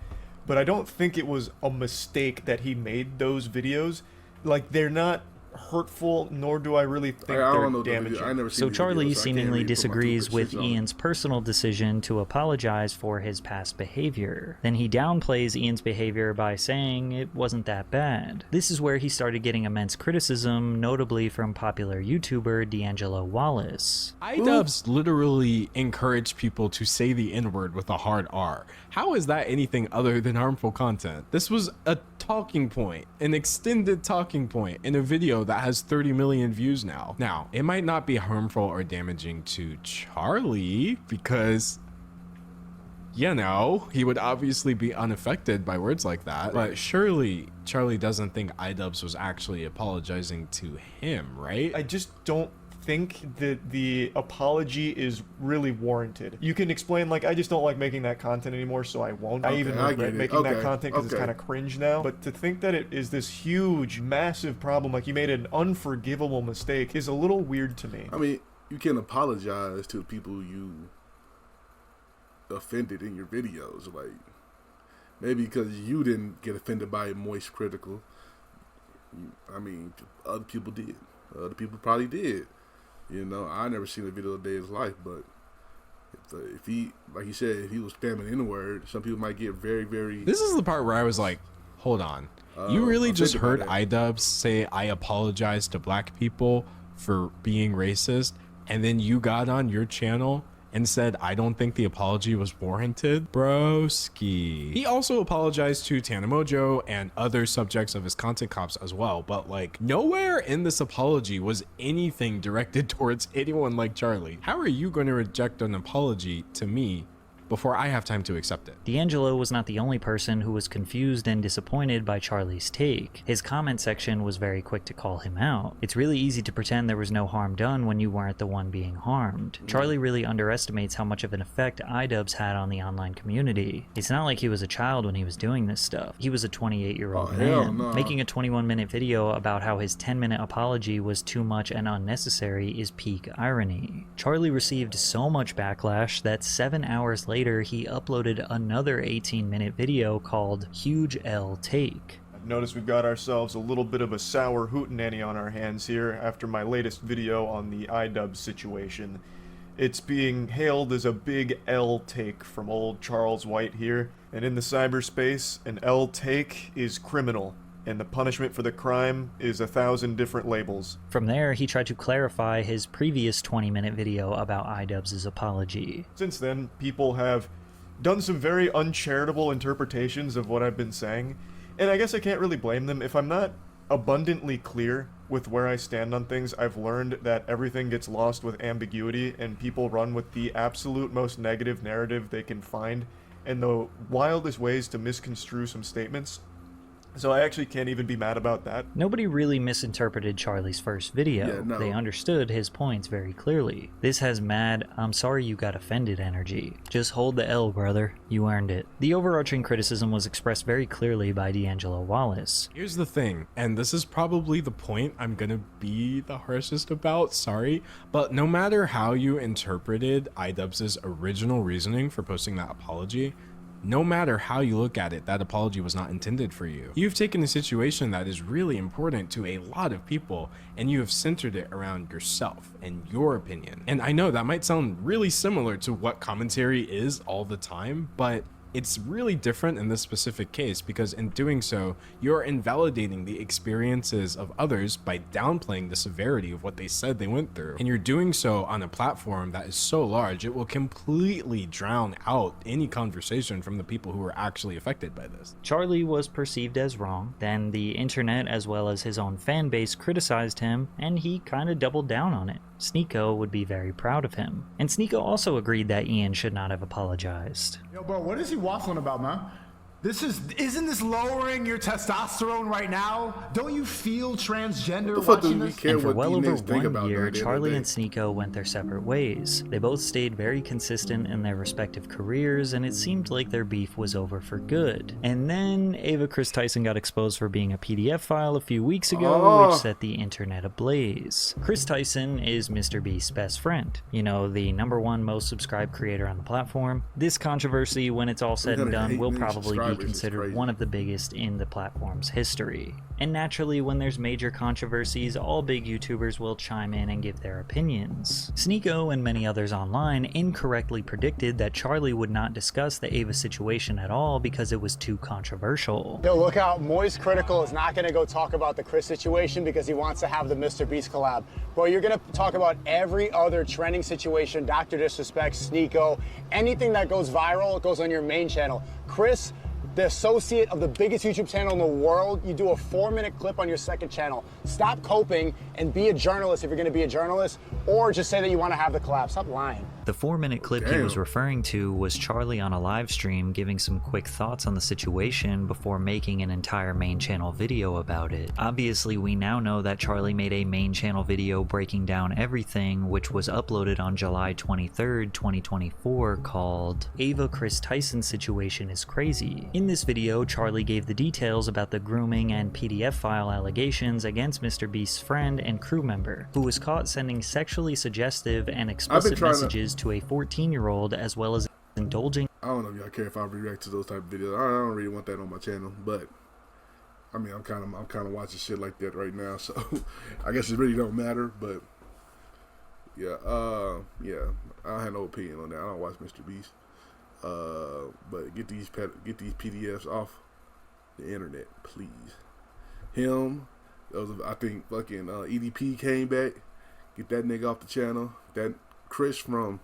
But I don't think it was a mistake that he made those videos. They're not hurtful, nor do I really think they're damaging. So Charlie seemingly disagrees with Ian's personal decision to apologize for his past behavior. Then he downplays Ian's behavior by saying it wasn't that bad. This is where he started getting immense criticism, notably from popular YouTuber D'Angelo Wallace. iDubbbz literally encouraged people to say the N-word with a hard R. How is that anything other than harmful content? This was a talking point, an extended talking point in a video that has 30 million views now. Now, it might not be harmful or damaging to Charlie because, he would obviously be unaffected by words like that. But surely Charlie doesn't think iDubbbz was actually apologizing to him, right? I just don't think that the apology is really warranted. You can explain, I just don't like making that content anymore, so I won't. I even regret making that content because it's kind of cringe now. But to think that it is this huge, massive problem, you made an unforgivable mistake, is a little weird to me. I mean, you can apologize to people you offended in your videos. Maybe because you didn't get offended by Moist Critical. I mean, other people did. Other people probably did. I never seen a video a day of his life, but if he, like you said, if he was spamming N-word, some people might get very, very... This is the part where I was like, hold on. You really just heard iDubbbz say, I apologize to black people for being racist, and then you got on your channel and said, I don't think the apology was warranted. Broski. He also apologized to Tana Mojo and other subjects of his content cops as well, but like nowhere in this apology was anything directed towards anyone like Charlie. How are you going to reject an apology to me before I have time to accept it? D'Angelo was not the only person who was confused and disappointed by Charlie's take. His comment section was very quick to call him out. It's really easy to pretend there was no harm done when you weren't the one being harmed. Charlie really underestimates how much of an effect iDubbbz had on the online community. It's not like he was a child when he was doing this stuff. He was a 28-year-old man. No. Making a 21-minute video about how his 10-minute apology was too much and unnecessary is peak irony. Charlie received so much backlash that 7 hours later he uploaded another 18-minute video called Huge L Take. I've noticed we've got ourselves a little bit of a sour hootenanny on our hands here after my latest video on the iDubbbz situation. It's being hailed as a big L take from old Charles White here, and in the cyberspace, an L take is criminal, and the punishment for the crime is 1,000 different labels. From there, he tried to clarify his previous 20-minute video about iDubbbz's apology. Since then, people have done some very uncharitable interpretations of what I've been saying, and I guess I can't really blame them. If I'm not abundantly clear with where I stand on things, I've learned that everything gets lost with ambiguity, and people run with the absolute most negative narrative they can find, and the wildest ways to misconstrue some statements. So I actually can't even be mad about that. Nobody really misinterpreted Charlie's first video. Yeah, no. They understood his points very clearly. This has mad, I'm sorry you got offended energy. Just hold the L, brother. You earned it. The overarching criticism was expressed very clearly by D'Angelo Wallace. Here's the thing, and this is probably the point I'm gonna be the harshest about, sorry, but no matter how you interpreted iDubbbz's original reasoning for posting that apology, no matter how you look at it, that apology was not intended for you. You've taken a situation that is really important to a lot of people, and you have centered it around yourself and your opinion. And I know that might sound really similar to what commentary is all the time, but it's really different in this specific case because in doing so, you're invalidating the experiences of others by downplaying the severity of what they said they went through. And you're doing so on a platform that is so large, it will completely drown out any conversation from the people who are actually affected by this. Charlie was perceived as wrong, then the internet as well as his own fan base criticized him, and he kinda doubled down on it. Sneako would be very proud of him. And Sneako also agreed that Ian should not have apologized. Yo, bro, what is he waffling about, man? Isn't this lowering your testosterone right now? Don't you feel transgender watching this? And for well over 1 year, Charlie and Sneako went their separate ways. They both stayed very consistent in their respective careers, and it seemed like their beef was over for good. And then Ava Chris Tyson got exposed for being a PDF file a few weeks ago, which set the internet ablaze. Chris Tyson is Mr. Beast's best friend. You know, the #1 most subscribed creator on the platform. This controversy, when it's all said and done, will probably be considered one of the biggest in the platform's history. And naturally, when there's major controversies, all big YouTubers will chime in and give their opinions. Sneako and many others online incorrectly predicted that Charlie would not discuss the Ava situation at all because it was too controversial. Yo, look out, Moist Critical is not gonna go talk about the Chris situation because he wants to have the Mr. Beast collab. Bro, you're gonna talk about every other trending situation, Dr. Disrespect, Sneako, anything that goes viral, it goes on your main channel. Chris, the associate of the biggest YouTube channel in the world, you do a 4-minute clip on your second channel. Stop coping and be a journalist if you're gonna be a journalist, or just say that you wanna have the collab. Stop lying. The 4-minute clip he was referring to was Charlie on a live stream giving some quick thoughts on the situation before making an entire main channel video about it. Obviously, we now know that Charlie made a main channel video breaking down everything, which was uploaded on July 23rd, 2024, called Ava Chris Tyson Situation is Crazy. In this video, Charlie gave the details about the grooming and PDF file allegations against Mr. Beast's friend and crew member, who was caught sending sexually suggestive and explicit messages to a 14-year-old, as well as indulging. I don't know if y'all care if I react to those type of videos. I don't really want that on my channel, but I mean, I'm kind of watching shit like that right now, so I guess it really don't matter. But yeah, I don't have no opinion on that. I don't watch Mr. Beast. But get these PDFs off the internet, please. Him, I think fucking EDP came back. Get that nigga off the channel. That Chris from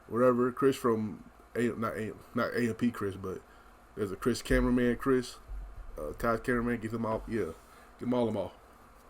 whatever, Chris from not AMP Chris, but there's a Chris cameraman, Kai's cameraman. Get them all, get them all.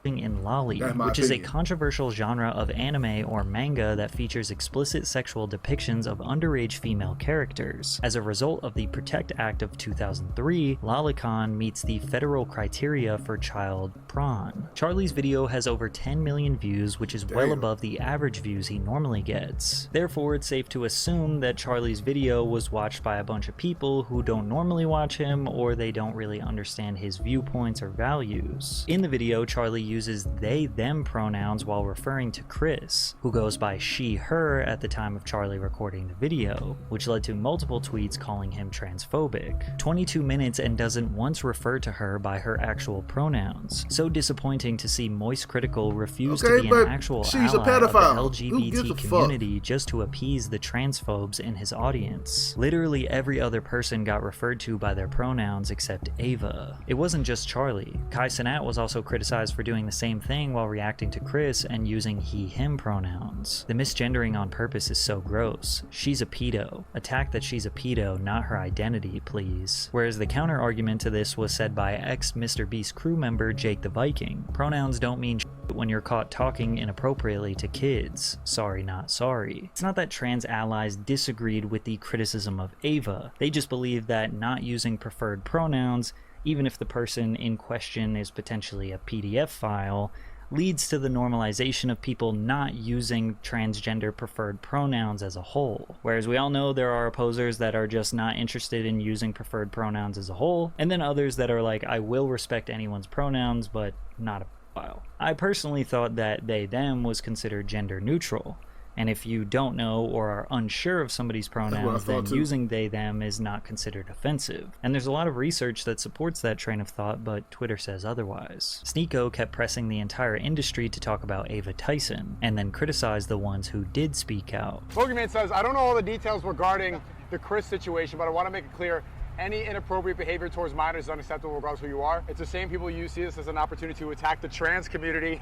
In Lolly, which is a controversial genre of anime or manga that features explicit sexual depictions of underage female characters. As a result of the Protect Act of 2003, Lolicon meets the federal criteria for child prawn. Charlie's video has over 10 million views, which is well above the average views he normally gets. Therefore, it's safe to assume that Charlie's video was watched by a bunch of people who don't normally watch him, or they don't really understand his viewpoints or values. In the video, Charlie uses they/them pronouns while referring to Chris, who goes by she/her at the time of Charlie recording the video, which led to multiple tweets calling him transphobic. 22 minutes and doesn't once refer to her by her actual pronouns. So disappointing to see Moist Critical refuse to be an actual ally of the LGBT community just to appease the transphobes in his audience. Literally every other person got referred to by their pronouns except Ava. It wasn't just Charlie. Kai Cenat was also criticized for doing the same thing while reacting to Chris and using he/him pronouns. The misgendering on purpose is so gross. She's a pedo. Attack that she's a pedo, not her identity, please. Whereas the counter argument to this was said by ex-Mr. Beast crew member Jake the Viking. Pronouns don't mean shit when you're caught talking inappropriately to kids. Sorry, not sorry. It's not that trans allies disagreed with the criticism of Ava. They just believe that not using preferred pronouns, even if the person in question is potentially a PDF file, leads to the normalization of people not using transgender preferred pronouns as a whole. Whereas we all know there are opposers that are just not interested in using preferred pronouns as a whole, and then others that are like, I will respect anyone's pronouns, but not a file. I personally thought that they/them was considered gender neutral. And if you don't know or are unsure of somebody's pronouns, then using they/them is not considered offensive. And there's a lot of research that supports that train of thought, but Twitter says otherwise. Sneako kept pressing the entire industry to talk about Ava Tyson, and then criticize the ones who did speak out. Bogeyman says, I don't know all the details regarding the Chris situation, but I want to make it clear, any inappropriate behavior towards minors is unacceptable regardless of who you are. It's the same people who see this as an opportunity to attack the trans community.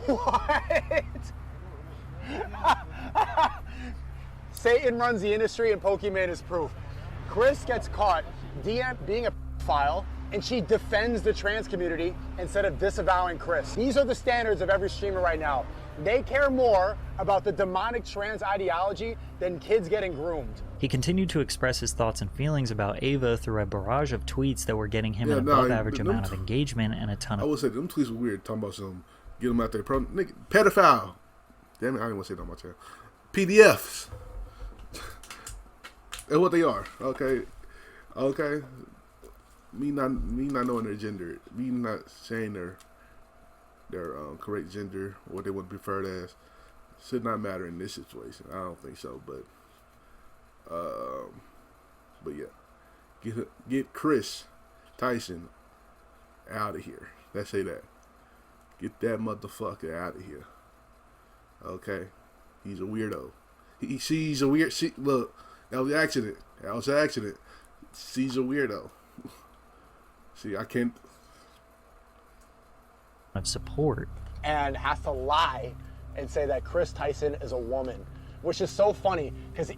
What? Satan runs the industry and Pokemon is proof. Chris gets caught being a file, and she defends the trans community instead of disavowing Chris. These are the standards of every streamer right now. They care more about the demonic trans ideology than kids getting groomed. He continued to express his thoughts and feelings about Ava through a barrage of tweets that were getting him an above-average amount of engagement and a ton of... I would say them tweets were weird, talking about some, get them out there, nigga, pedophile. Damn it, I didn't want to say that on my channel. PDFs. That's what they are. Okay. Me not knowing their gender, me not saying their correct gender, what they would prefer as, should not matter in this situation. I don't think so, but yeah, get Chris Tyson out of here. Let's say that. Get that motherfucker out of here. Okay, he's a weirdo. She's a weird. Look, that was an accident. She's a weirdo. See, I can't. Of support. And has to lie and say that Chris Tyson is a woman, which is so funny because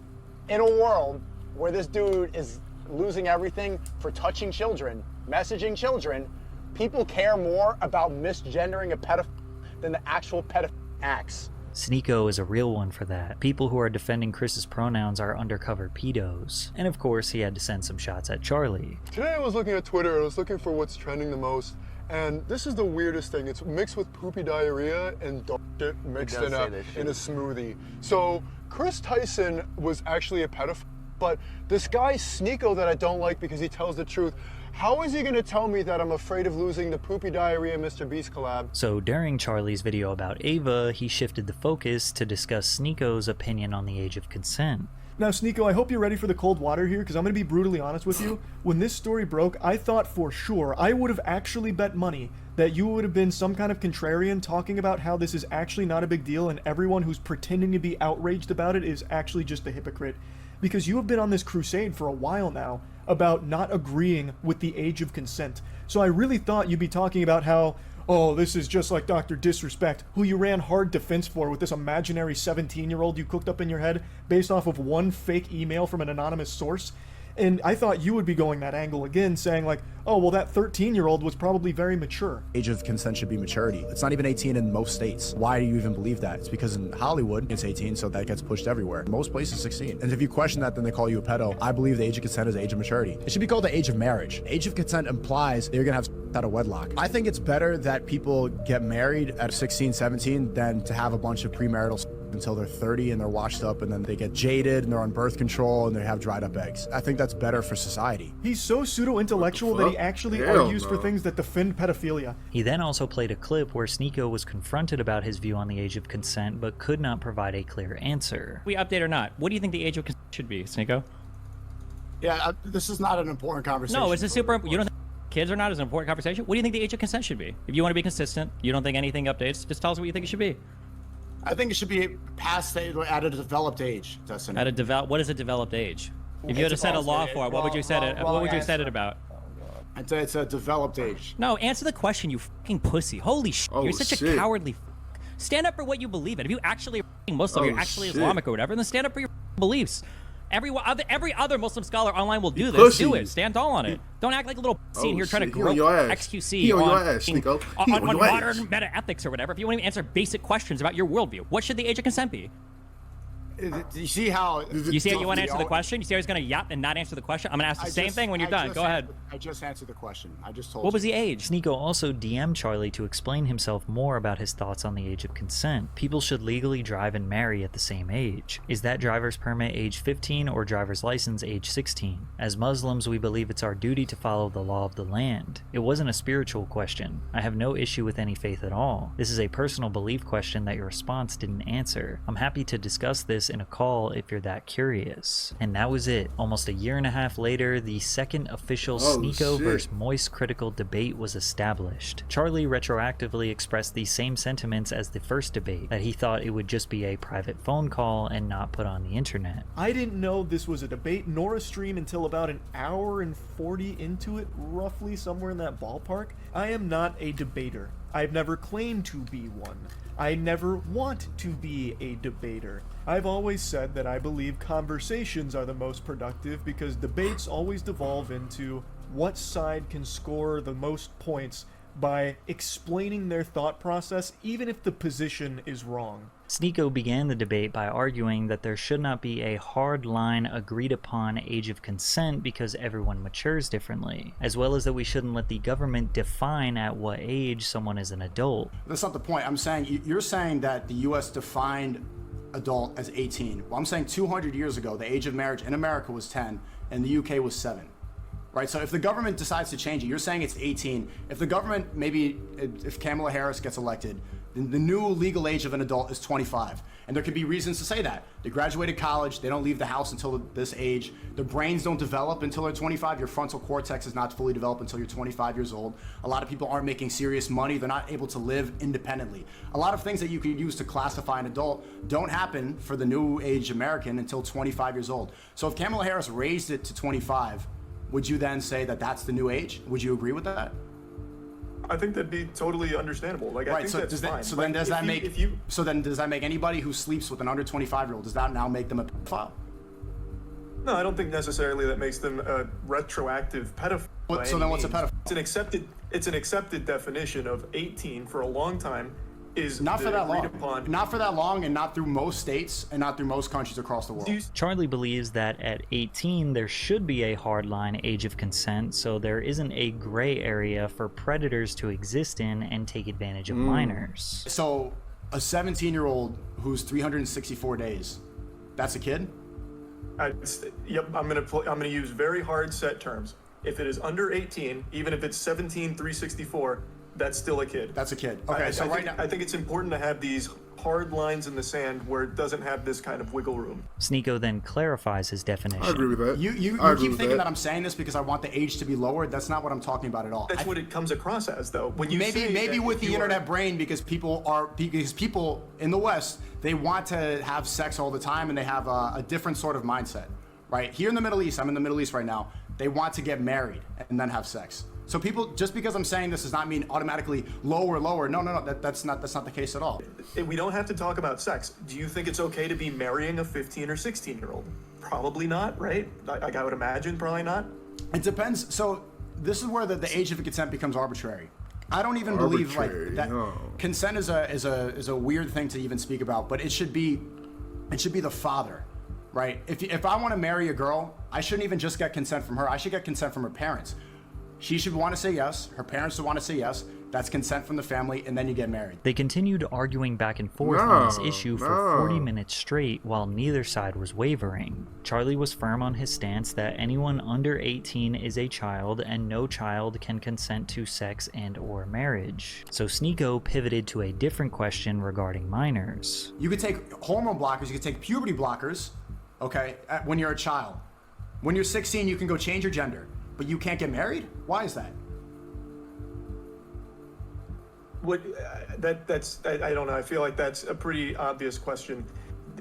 in a world where this dude is losing everything for touching children, messaging children, people care more about misgendering a pedophile than the actual pedophile acts. Sneako is a real one for that. People who are defending Chris's pronouns are undercover pedos. And of course, he had to send some shots at Charlie. Today I was looking at Twitter and I was looking for what's trending the most. And this is the weirdest thing. It's mixed with poopy diarrhea and dog shit mixed in a smoothie. So Chris Tyson was actually a pedophile, but this guy Sneako that I don't like because he tells the truth, how is he going to tell me that I'm afraid of losing the poopy diarrhea Mr. Beast collab? So during Charlie's video about Ava, he shifted the focus to discuss Sneako's opinion on the age of consent. Now, Sneako, I hope you're ready for the cold water here, because I'm going to be brutally honest with you. When this story broke, I thought for sure, I would have actually bet money that you would have been some kind of contrarian talking about how this is actually not a big deal and everyone who's pretending to be outraged about it is actually just a hypocrite. Because you have been on this crusade for a while now about not agreeing with the age of consent. So I really thought you'd be talking about how, oh, this is just like Dr. Disrespect, who you ran hard defense for with this imaginary 17-year-old you cooked up in your head based off of one fake email from an anonymous source. And I thought you would be going that angle again, saying like, oh, well, that 13-year-old was probably very mature. Age of consent should be maturity. It's not even 18 in most states. Why do you even believe that? It's because in Hollywood, it's 18, so that gets pushed everywhere. Most places, 16. And if you question that, then they call you a pedo. I believe the age of consent is the age of maturity. It should be called the age of marriage. Age of consent implies that you're gonna have out of wedlock. I think it's better that people get married at 16, 17 than to have a bunch of premarital until they're 30 and they're washed up and then they get jaded and they're on birth control and they have dried up eggs. I think that's better for society. He's so pseudo-intellectual that he actually argues for things that defend pedophilia. He then also played a clip where Sneako was confronted about his view on the age of consent but could not provide a clear answer. We update or not, what do you think the age of consent should be, Sneako? Yeah, this is not an important conversation. No, it's a super, you don't think kids are not as an important conversation? What do you think the age of consent should be? If you want to be consistent, you don't think anything updates, just tell us what you think it should be. I think it should be past at a developed age. At a what is a developed age? If you had to set a law for it, what would you set it? What would you set it about? I'd say it's a developed age. No, answer the question, you fucking pussy. Holy shit, you're such a cowardly. Stand up for what you believe in. If you actually are Muslim, you're actually Islamic or whatever, then stand up for your beliefs. Every other Muslim scholar online will do this. Pussy. Do it. Stand tall on it. Don't act like a little pussy in here trying to grope XQC on modern meta-ethics or whatever. If you want to answer basic questions about your worldview, what should the age of consent be? You see how... You see how you want to answer the question? You see how he's going to yap and not answer the question? I'm going to ask the same thing when you're done. Go ahead. I just answered the question. I just told What was the age? Sneako also DM'd Charlie to explain himself more about his thoughts on the age of consent. People should legally drive and marry at the same age. Is that driver's permit age 15 or driver's license age 16? As Muslims, we believe it's our duty to follow the law of the land. It wasn't a spiritual question. I have no issue with any faith at all. This is a personal belief question that your response didn't answer. I'm happy to discuss this in a call if you're that curious. And that was it. Almost a year and a half later, the second official Sneako vs. Moist Critical debate was established. Charlie retroactively expressed the same sentiments as the first debate, that he thought it would just be a private phone call and not put on the internet. I didn't know this was a debate nor a stream until about an hour and 40 into it, roughly somewhere in that ballpark. I am not a debater. I've never claimed to be one. I never want to be a debater. I've always said that I believe conversations are the most productive because debates always devolve into what side can score the most points by explaining their thought process, even if the position is wrong. Sneako began the debate by arguing that there should not be a hard line agreed upon age of consent because everyone matures differently, as well as that we shouldn't let the government define at what age someone is an adult. That's not the point. I'm saying, you're saying that the US defined adult as 18. Well, I'm saying 200 years ago, the age of marriage in America was 10 and the UK was 7. Right, so if the government decides to change it, you're saying it's 18. If the government, maybe if Kamala Harris gets elected, then the new legal age of an adult is 25. And there could be reasons to say that. They graduated college, they don't leave the house until this age, their brains don't develop until they're 25, your frontal cortex is not fully developed until you're 25 years old. A lot of people aren't making serious money, they're not able to live independently. A lot of things that you can use to classify an adult don't happen for the new age American until 25 years old. So if Kamala Harris raised it to 25, would you then say that that's the new age? Would you agree with that? I think that'd be totally understandable. Like, right, I think that's fine. So then does that make anybody who sleeps with an under 25-year-old, does that now make them a pedophile? No, I don't think necessarily that makes them a retroactive pedophile. So then what's a pedophile? It's an accepted definition of 18 for a long time. Is not for that long. Not for that long, and not through most states, and not through most countries across the world. Charlie believes that at 18 there should be a hardline age of consent, so there isn't a gray area for predators to exist in and take advantage of minors. So a 17-year-old who's 364 days, that's a kid? Yep, I'm gonna use very hard set terms. If it is under 18, even if it's 17, 364. That's still a kid. That's a kid. Okay, I think it's important to have these hard lines in the sand where it doesn't have this kind of wiggle room. Sneako then clarifies his definition. I agree with that. You keep thinking that I'm saying this because I want the age to be lowered. That's not what I'm talking about at all. That's what it comes across as, though. When you maybe with the internet brain, because people in the West, they want to have sex all the time and they have a different sort of mindset. Right here in the Middle East, I'm in the Middle East right now. They want to get married and then have sex. So people, just because I'm saying this does not mean automatically lower. No. That's not the case at all. We don't have to talk about sex. Do you think it's okay to be marrying a 15 or 16-year-old? Probably not, right? I would imagine probably not. It depends. So this is where the age of consent becomes arbitrary. I don't even believe like that. No. Consent is a weird thing to even speak about, but it should be the father, right? If I want to marry a girl, I shouldn't even just get consent from her. I should get consent from her parents. She should want to say yes. Her parents should want to say yes. That's consent from the family, and then you get married. They continued arguing back and forth on this issue for 40 minutes straight while neither side was wavering. Charlie was firm on his stance that anyone under 18 is a child and no child can consent to sex and or marriage. So Sneako pivoted to a different question regarding minors. You could take hormone blockers, you could take puberty blockers, okay, when you're a child. When you're 16, you can go change your gender, but you can't get married? Why is that? What I don't know. I feel like that's a pretty obvious question.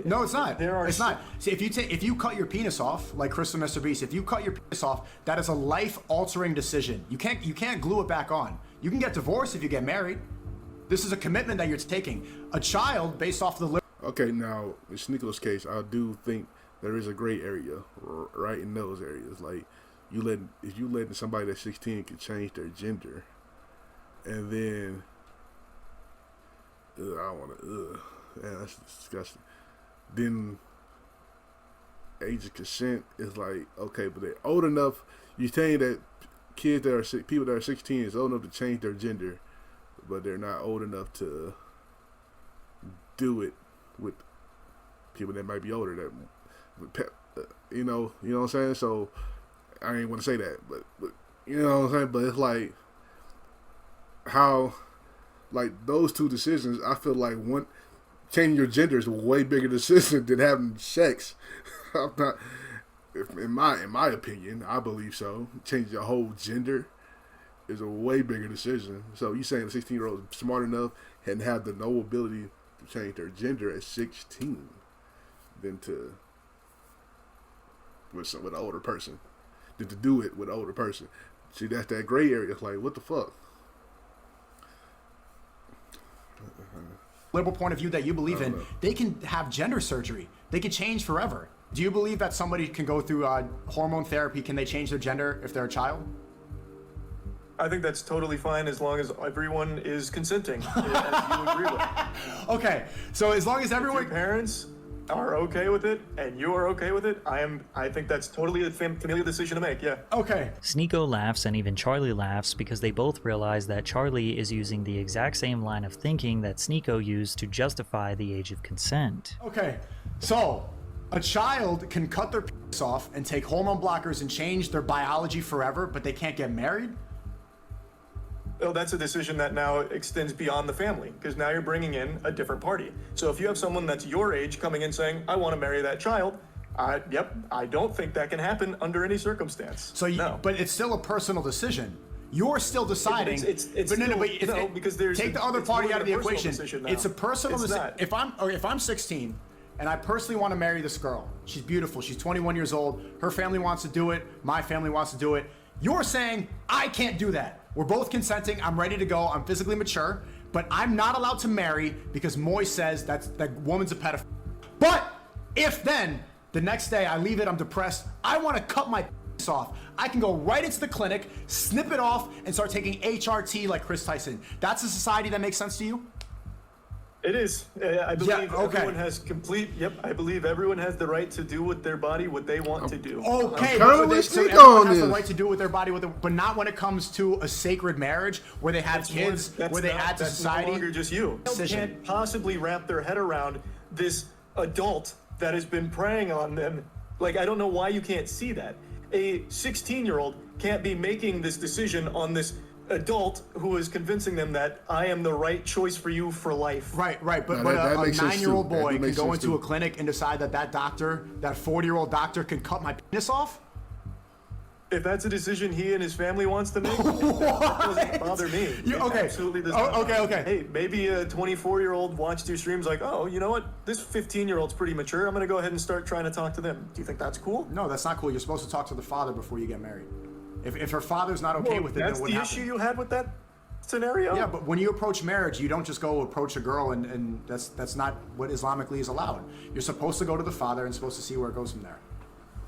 No, it's not. It's not. See, if you cut your penis off, like Crystal Mr. Beast, if you cut your penis off, that is a life-altering decision. You can't glue it back on. You can get divorced if you get married. This is a commitment that you're taking. A child based off the. Okay, now in Sneako's case, I do think there is a gray area, right in those areas. Like if you letting somebody that's 16 can change their gender, and then. I don't want to. Yeah, that's disgusting. Then age of consent is like, okay, but they're old enough. You saying that people that are 16 is old enough to change their gender, but they're not old enough to do it with people that might be older. You know what I'm saying? So I ain't want to say that, but you know what I'm saying. But it's like how. Like those two decisions, I feel like changing your gender is a way bigger decision than having sex. I'm not, in my opinion, I believe so. Changing your whole gender is a way bigger decision. So you saying a 16-year-old is smart enough and have the no ability to change their gender at 16 than to with an older person, than to do it with an older person. See, that's that gray area. It's like, what the fuck? Liberal point of view that you believe in, they can have gender surgery. They can change forever. Do you believe that somebody can go through hormone therapy? Can they change their gender if they're a child? I think that's totally fine as long as everyone is consenting, as you agree with. Okay, so as long as everyone... If your parents are okay with it and you are okay with it, I think that's totally a familial decision to make, yeah. Okay. Sneako laughs and even Charlie laughs because they both realize that Charlie is using the exact same line of thinking that Sneako used to justify the age of consent. Okay, so a child can cut their penis off and take hormone blockers and change their biology forever, but they can't get married? Oh, that's a decision that now extends beyond the family, because now you're bringing in a different party. So if you have someone that's your age coming in saying, I want to marry that child, I don't think that can happen under any circumstance. So, but it's still a personal decision. You're still deciding. Because there's take the other party out of the equation. It's a personal decision. It's If I'm 16 and I personally want to marry this girl, she's beautiful. She's 21 years old. Her family wants to do it. My family wants to do it. You're saying I can't do that. We're both consenting. I'm ready to go. I'm physically mature, but I'm not allowed to marry because Moy says that woman's a pedophile. But if then the next day I leave it, I'm depressed, I want to cut my penis off. I can go right into the clinic, snip it off, and start taking HRT like Chris Tyson. That's a society that makes sense to you? It is. I believe everyone has I believe everyone has the right to do with their body what they want to do. Okay, everyone has the right to do with their body, but not when it comes to a sacred marriage where they have kids, where they add to society. That's no longer just you. They can't possibly wrap their head around this adult that has been preying on them. Like, I don't know why you can't see that. A 16-year-old can't be making this decision on this adult who is convincing them that I am the right choice for you for life. Right. But a 9-year-old boy can go into a clinic and decide that doctor, that 40-year-old doctor, can cut my penis off? if that's a decision he and his family wants to make, that doesn't bother me. It absolutely does not bother me. Hey, maybe a 24-year-old watched your streams like, oh, you know what? This 15-year-old's pretty mature. I'm going to go ahead and start trying to talk to them. Do you think that's cool? No, that's not cool. You're supposed to talk to the father before you get married. If her father's not okay with it, that's then what the happens? issue you had with that scenario? Yeah, but when you approach marriage, you don't just go approach a girl and that's not what Islamically is allowed. You're supposed to go to the father and supposed to see where it goes from there.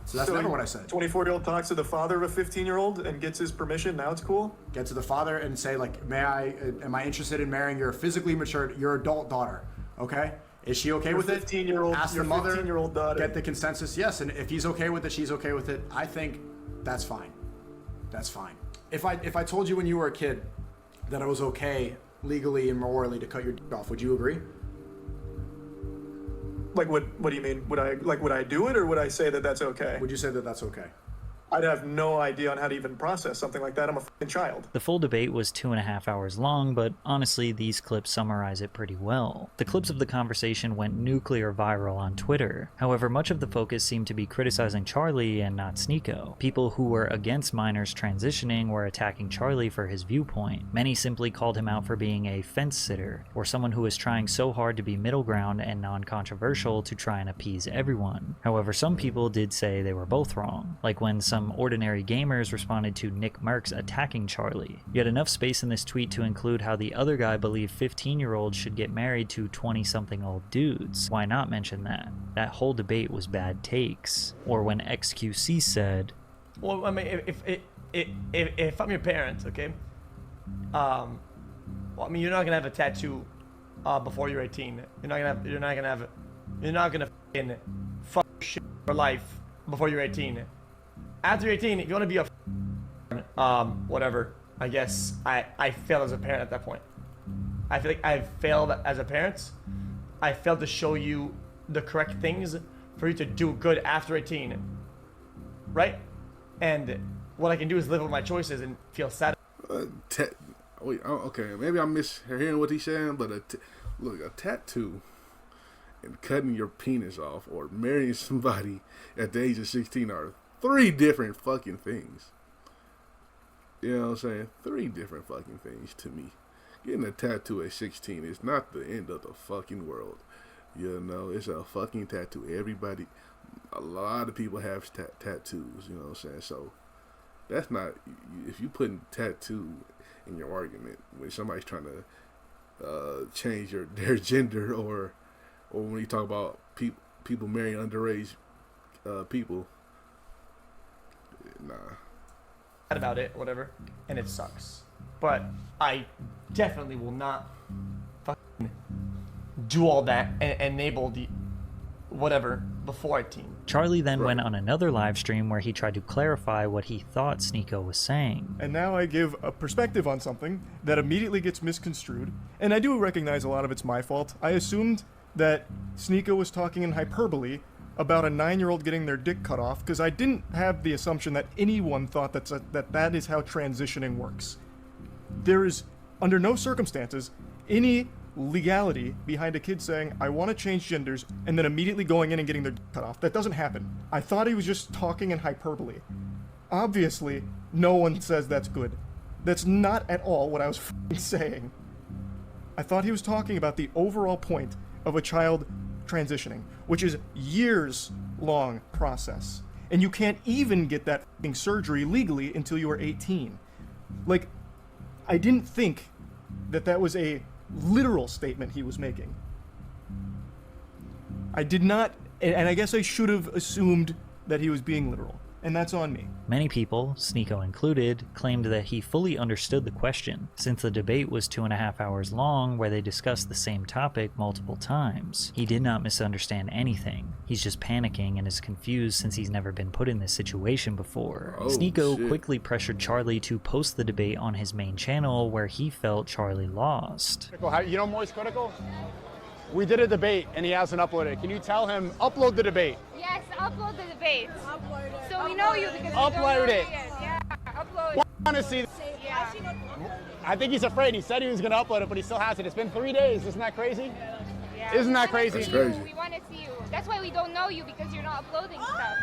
So that's never what I said. 24-year-old talks to the father of a 15-year-old and gets his permission. Now it's cool. Get to the father and say, like, am I interested in marrying your physically mature, your adult daughter? Okay? Is she okay with it? 15-year-old, ask the mother. 15-year-old daughter. Get the consensus. Yes, and if he's okay with it, she's okay with it. I think that's fine. That's fine. If I told you when you were a kid that it was okay legally and morally to cut your dick off, would you agree? Like what do you mean? Would I do it, or would I say that that's okay? Would you say that that's okay? I'd have no idea on how to even process something like that. I'm a fucking child. The full debate was 2.5 hours long, but honestly, these clips summarize it pretty well. The clips of the conversation went nuclear viral on Twitter. However, much of the focus seemed to be criticizing Charlie and not Sneako. People who were against minors transitioning were attacking Charlie for his viewpoint. Many simply called him out for being a fence sitter, or someone who was trying so hard to be middle ground and non-controversial to try and appease everyone. However, some people did say they were both wrong, like when some ordinary gamers responded to Nick Merckx attacking Charlie. Yet enough space in this tweet to include how the other guy believed 15-year-olds should get married to 20-something-old dudes. Why not mention that? That whole debate was bad takes. Or when XQC said, well, I mean, if I'm your parents, okay, well, I mean, you're not gonna have a tattoo before you're 18. You're not gonna fucking fuck shit for life before you're 18. After you're 18, if you want to be a whatever, I guess I failed as a parent at that point. I feel like I've failed as a parent. I failed to show you the correct things for you to do good after 18, right? And what I can do is live with my choices and feel sad. Okay, maybe I'm mishearing what he's saying, but look, a tattoo and cutting your penis off or marrying somebody at the age of 16 are 3 different fucking things. You know what I'm saying? 3 different fucking things to me. Getting a tattoo at 16 is not the end of the fucking world. You know, it's a fucking tattoo. A lot of people have tattoos, you know what I'm saying? So, that's not, if you putting tattoo in your argument when somebody's trying to change their gender or when you talk about people marrying underage people, nah. About it, whatever, and it sucks. But I definitely will not fucking do all that and enable the whatever before 18. Charlie then went on another live stream where he tried to clarify what he thought Sneako was saying. And now I give a perspective on something that immediately gets misconstrued, and I do recognize a lot of it's my fault. I assumed that Sneako was talking in hyperbole about a 9-year-old getting their dick cut off, because I didn't have the assumption that anyone thought that is how transitioning works. There is, under no circumstances, any legality behind a kid saying, I want to change genders, and then immediately going in and getting their dick cut off. That doesn't happen. I thought he was just talking in hyperbole. Obviously, no one says that's good. That's not at all what I was saying. I thought he was talking about the overall point of a child transitioning, which is years-long process. And you can't even get that surgery legally until you are 18. Like, I didn't think that was a literal statement he was making. I did not, and I guess I should have assumed that he was being literal. And that's on me. Many people, Sneako included, claimed that he fully understood the question, since the debate was 2.5 hours long where they discussed the same topic multiple times. He did not misunderstand anything. He's just panicking and is confused since he's never been put in this situation before. Sneako quickly pressured Charlie to post the debate on his main channel where he felt Charlie lost. You know Moist Critical? We did a debate and he hasn't uploaded it. Can you tell him, upload the debate? Yes, upload the debate. So we know you because upload it. Yeah, upload. I want to see. Yeah. I think he's afraid. He said he was going to upload it, but he still hasn't. It's been 3 days. Isn't that crazy? Yeah. Isn't that crazy? That's crazy. We want to see you. That's why we don't know you, because you're not uploading stuff.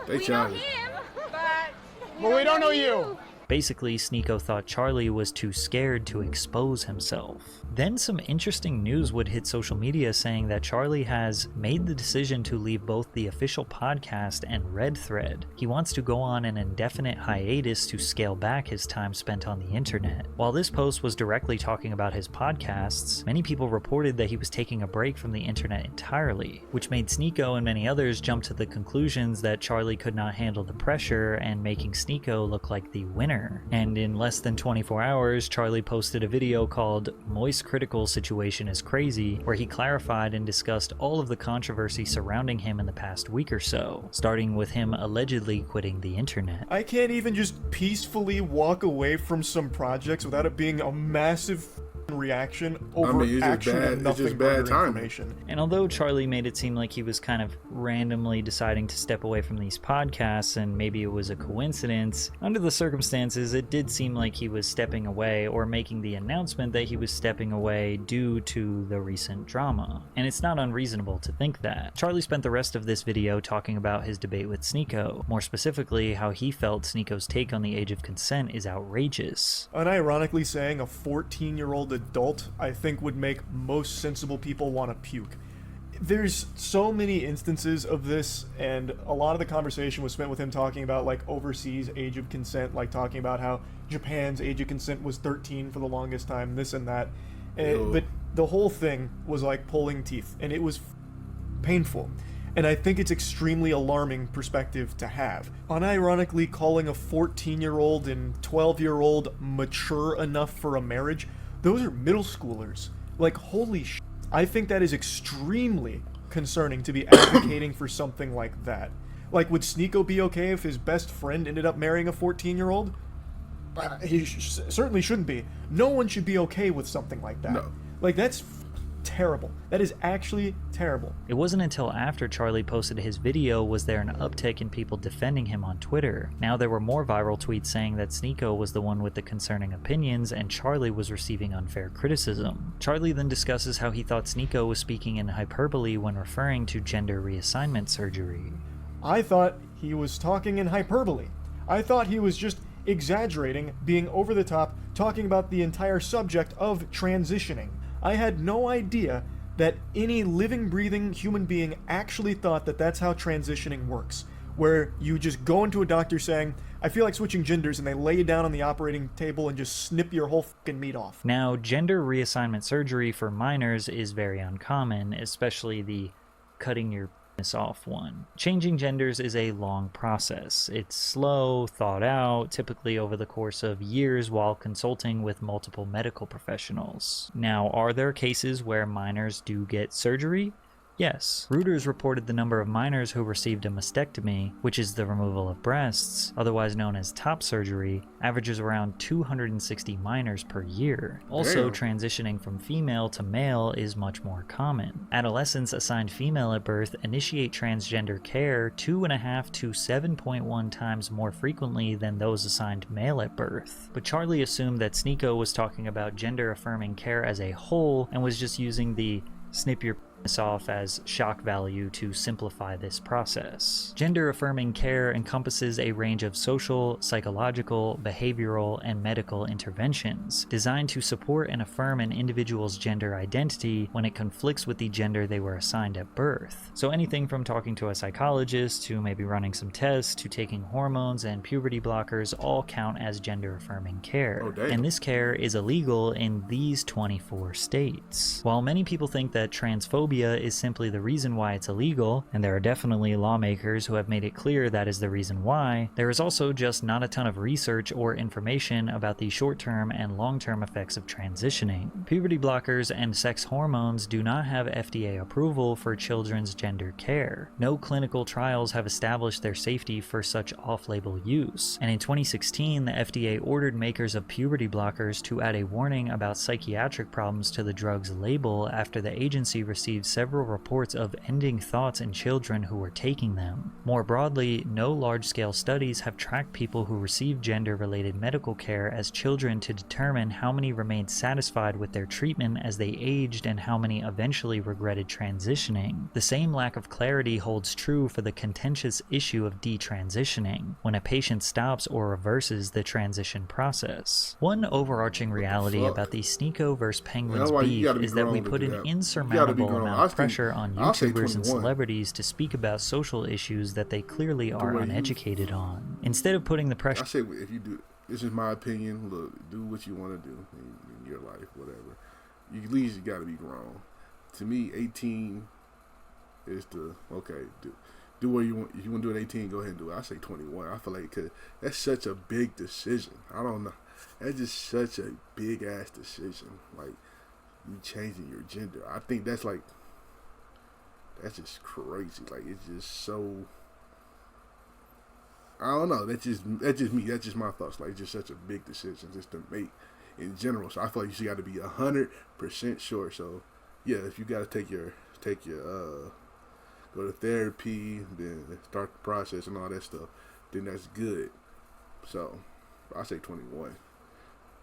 They we know him, but But we don't know you. Basically, Sneako thought Charlie was too scared to expose himself. Then some interesting news would hit social media saying that Charlie has made the decision to leave both the official podcast and Red Thread. He wants to go on an indefinite hiatus to scale back his time spent on the internet. While this post was directly talking about his podcasts, many people reported that he was taking a break from the internet entirely, which made Sneako and many others jump to the conclusions that Charlie could not handle the pressure and making Sneako look like the winner. And in less than 24 hours, Charlie posted a video called Moist Critical Situation is Crazy, where he clarified and discussed all of the controversy surrounding him in the past week or so, starting with him allegedly quitting the internet. I can't even just peacefully walk away from some projects without it being a massive reaction over actually nothing but information. And although Charlie made it seem like he was kind of randomly deciding to step away from these podcasts and maybe it was a coincidence, under the circumstances it did seem like he was stepping away or making the announcement that he was stepping away due to the recent drama. And it's not unreasonable to think that. Charlie spent the rest of this video talking about his debate with Sneako, more specifically how he felt Sneako's take on the age of consent is outrageous. Unironically saying a 14-year-old adult, I think, would make most sensible people want to puke. There's so many instances of this, and a lot of the conversation was spent with him talking about like overseas age of consent, like talking about how Japan's age of consent was 13 for the longest time, this and that. But the whole thing was like pulling teeth, and it was painful. And I think it's extremely alarming perspective to have. Unironically calling a 14-year-old and 12-year-old mature enough for a marriage, those are middle schoolers. Like, holy shit. I think that is extremely concerning to be advocating for something like that. Like, would Sneako be okay if his best friend ended up marrying a 14-year-old? He certainly shouldn't be. No one should be okay with something like that. No. Like, that's terrible. That is actually terrible. It wasn't until after Charlie posted his video was there an uptick in people defending him on Twitter. Now there were more viral tweets saying that Sneako was the one with the concerning opinions and Charlie was receiving unfair criticism. Charlie then discusses how he thought Sneako was speaking in hyperbole when referring to gender reassignment surgery. I thought he was talking in hyperbole. I thought he was just exaggerating, being over the top, talking about the entire subject of transitioning. I had no idea that any living, breathing human being actually thought that that's how transitioning works, where you just go into a doctor saying, I feel like switching genders, and they lay you down on the operating table and just snip your whole fucking meat off. Now, gender reassignment surgery for minors is very uncommon, especially the cutting your off one. Changing genders is a long process. It's slow, thought out, typically over the course of years while consulting with multiple medical professionals. Now, are there cases where minors do get surgery? Yes. Reuters reported the number of minors who received a mastectomy, which is the removal of breasts, otherwise known as top surgery, averages around 260 minors per year. Also, transitioning from female to male is much more common. Adolescents assigned female at birth initiate transgender care 2.5 to 7.1 times more frequently than those assigned male at birth. But Charlie assumed that Sneako was talking about gender-affirming care as a whole and was just using the snip your off as shock value to simplify this process. Gender-affirming care encompasses a range of social, psychological, behavioral, and medical interventions designed to support and affirm an individual's gender identity when it conflicts with the gender they were assigned at birth. So anything from talking to a psychologist to maybe running some tests to taking hormones and puberty blockers all count as gender-affirming care. And this care is illegal in these 24 states. While many people think that transphobia is simply the reason why it's illegal, and there are definitely lawmakers who have made it clear that is the reason why, there is also just not a ton of research or information about the short-term and long-term effects of transitioning. Puberty blockers and sex hormones do not have FDA approval for children's gender care. No clinical trials have established their safety for such off-label use, and in 2016 the FDA ordered makers of puberty blockers to add a warning about psychiatric problems to the drug's label after the agency received received several reports of ending thoughts in children who were taking them. More broadly, no large-scale studies have tracked people who received gender-related medical care as children to determine how many remained satisfied with their treatment as they aged and how many eventually regretted transitioning. The same lack of clarity holds true for the contentious issue of detransitioning, when a patient stops or reverses the transition process. One overarching reality about the Sneako vs. Penguinz beef is that we put an insurmountable amount of pressure on YouTubers and celebrities to speak about social issues that they clearly are uneducated on. Instead of putting the pressure... I say if you do, this is my opinion, look, do what you want to do in your life, whatever. At least you gotta be grown. To me, 18 is the, okay, do what you want. If you want to do it at 18, go ahead and do it. I say 21. I feel like, cause that's such a big decision. I don't know. That's just such a big ass decision. Like, you changing your gender. I think that's like, that's just crazy. Like, it's just so, I don't know. That's just me. That's just my thoughts. Like, it's just such a big decision just to make in general. So I feel like you got to be 100% sure. So yeah, if you got to take your go to therapy, then start the process and all that stuff, then that's good. So I say 21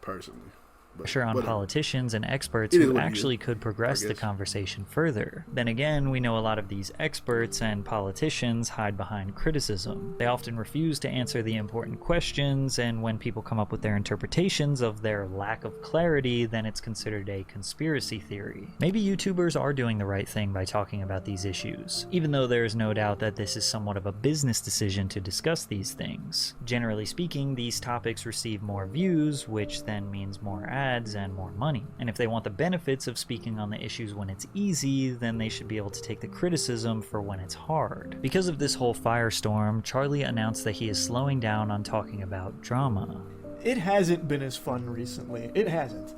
personally. Pressure on politicians and experts who actually could progress the conversation further. Then again, we know a lot of these experts and politicians hide behind criticism. They often refuse to answer the important questions, and when people come up with their interpretations of their lack of clarity, then it's considered a conspiracy theory. Maybe YouTubers are doing the right thing by talking about these issues, even though there is no doubt that this is somewhat of a business decision to discuss these things. Generally speaking, these topics receive more views, which then means more ads and more money. And if they want the benefits of speaking on the issues when it's easy, then they should be able to take the criticism for when it's hard. Because of this whole firestorm, Charlie announced that he is slowing down on talking about drama. It hasn't been as fun recently. It hasn't.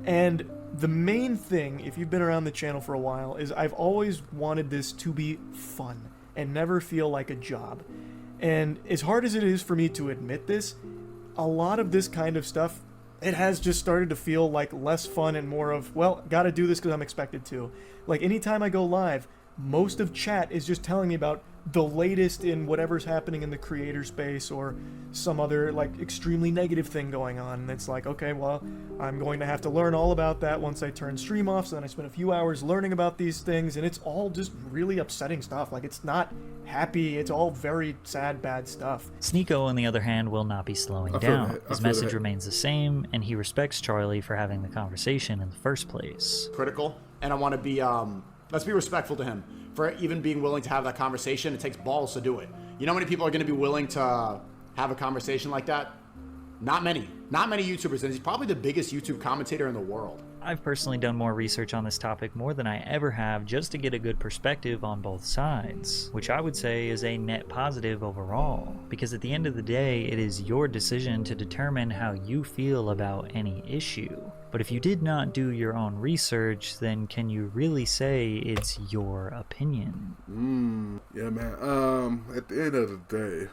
And the main thing, if you've been around the channel for a while, is I've always wanted this to be fun and never feel like a job. And as hard as it is for me to admit this, a lot of this kind of stuff, it has just started to feel like less fun and more of, well, gotta do this because I'm expected to. Like, anytime I go live, most of chat is just telling me about the latest in whatever's happening in the creator space or some other, like, extremely negative thing going on. And it's like, okay, well, I'm going to have to learn all about that once I turn stream off. So then I spend a few hours learning about these things, and it's all just really upsetting stuff. Like, it's not happy. It's all very sad, bad stuff. Sneako, on the other hand, will not be slowing down. His message remains the same, and he respects Charlie for having the conversation in the first place. Critical, and I want to be, let's be respectful to him for even being willing to have that conversation. It takes balls to do it. You know how many people are going to be willing to have a conversation like that? Not many. Not many YouTubers, and he's probably the biggest YouTube commentator in the world. I've personally done more research on this topic more than I ever have just to get a good perspective on both sides, which I would say is a net positive overall, because at the end of the day, it is your decision to determine how you feel about any issue. But if you did not do your own research, then can you really say it's your opinion? Yeah, man. At the end of the day,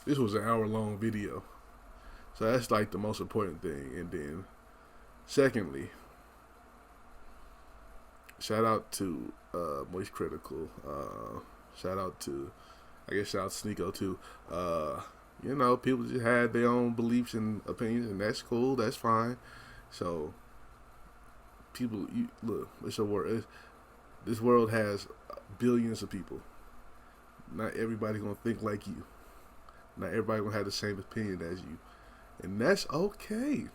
this was an hour-long video. So that's like the most important thing. And then, secondly, shout out to Moist Critical. Shout out to Sneako too. You know, people just had their own beliefs and opinions, and that's cool. That's fine. So, people, look, it's a world. This world has billions of people. Not everybody gonna think like you. Not everybody gonna have the same opinion as you, and that's okay,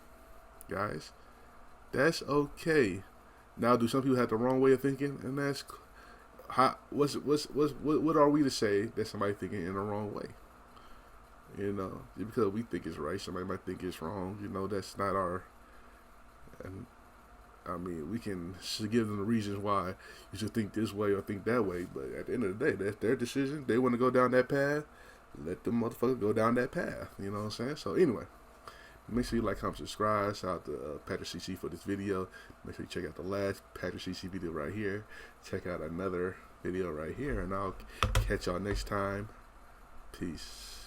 guys. That's okay. Now, do some people have the wrong way of thinking? And that's how. What are we to say that somebody thinking in the wrong way? You know, just because we think it's right, somebody might think it's wrong. You know, that's not our. And I mean, we can give them the reasons why you should think this way or think that way, but at the end of the day, that's their decision. They want to go down that path. Let them motherfuckers go down that path. You know what I'm saying? So anyway, make sure you like, comment, subscribe. Shout out to Patrick CC for this video. Make sure you check out the last Patrick CC video right here. Check out another video right here, and I'll catch y'all next time. Peace.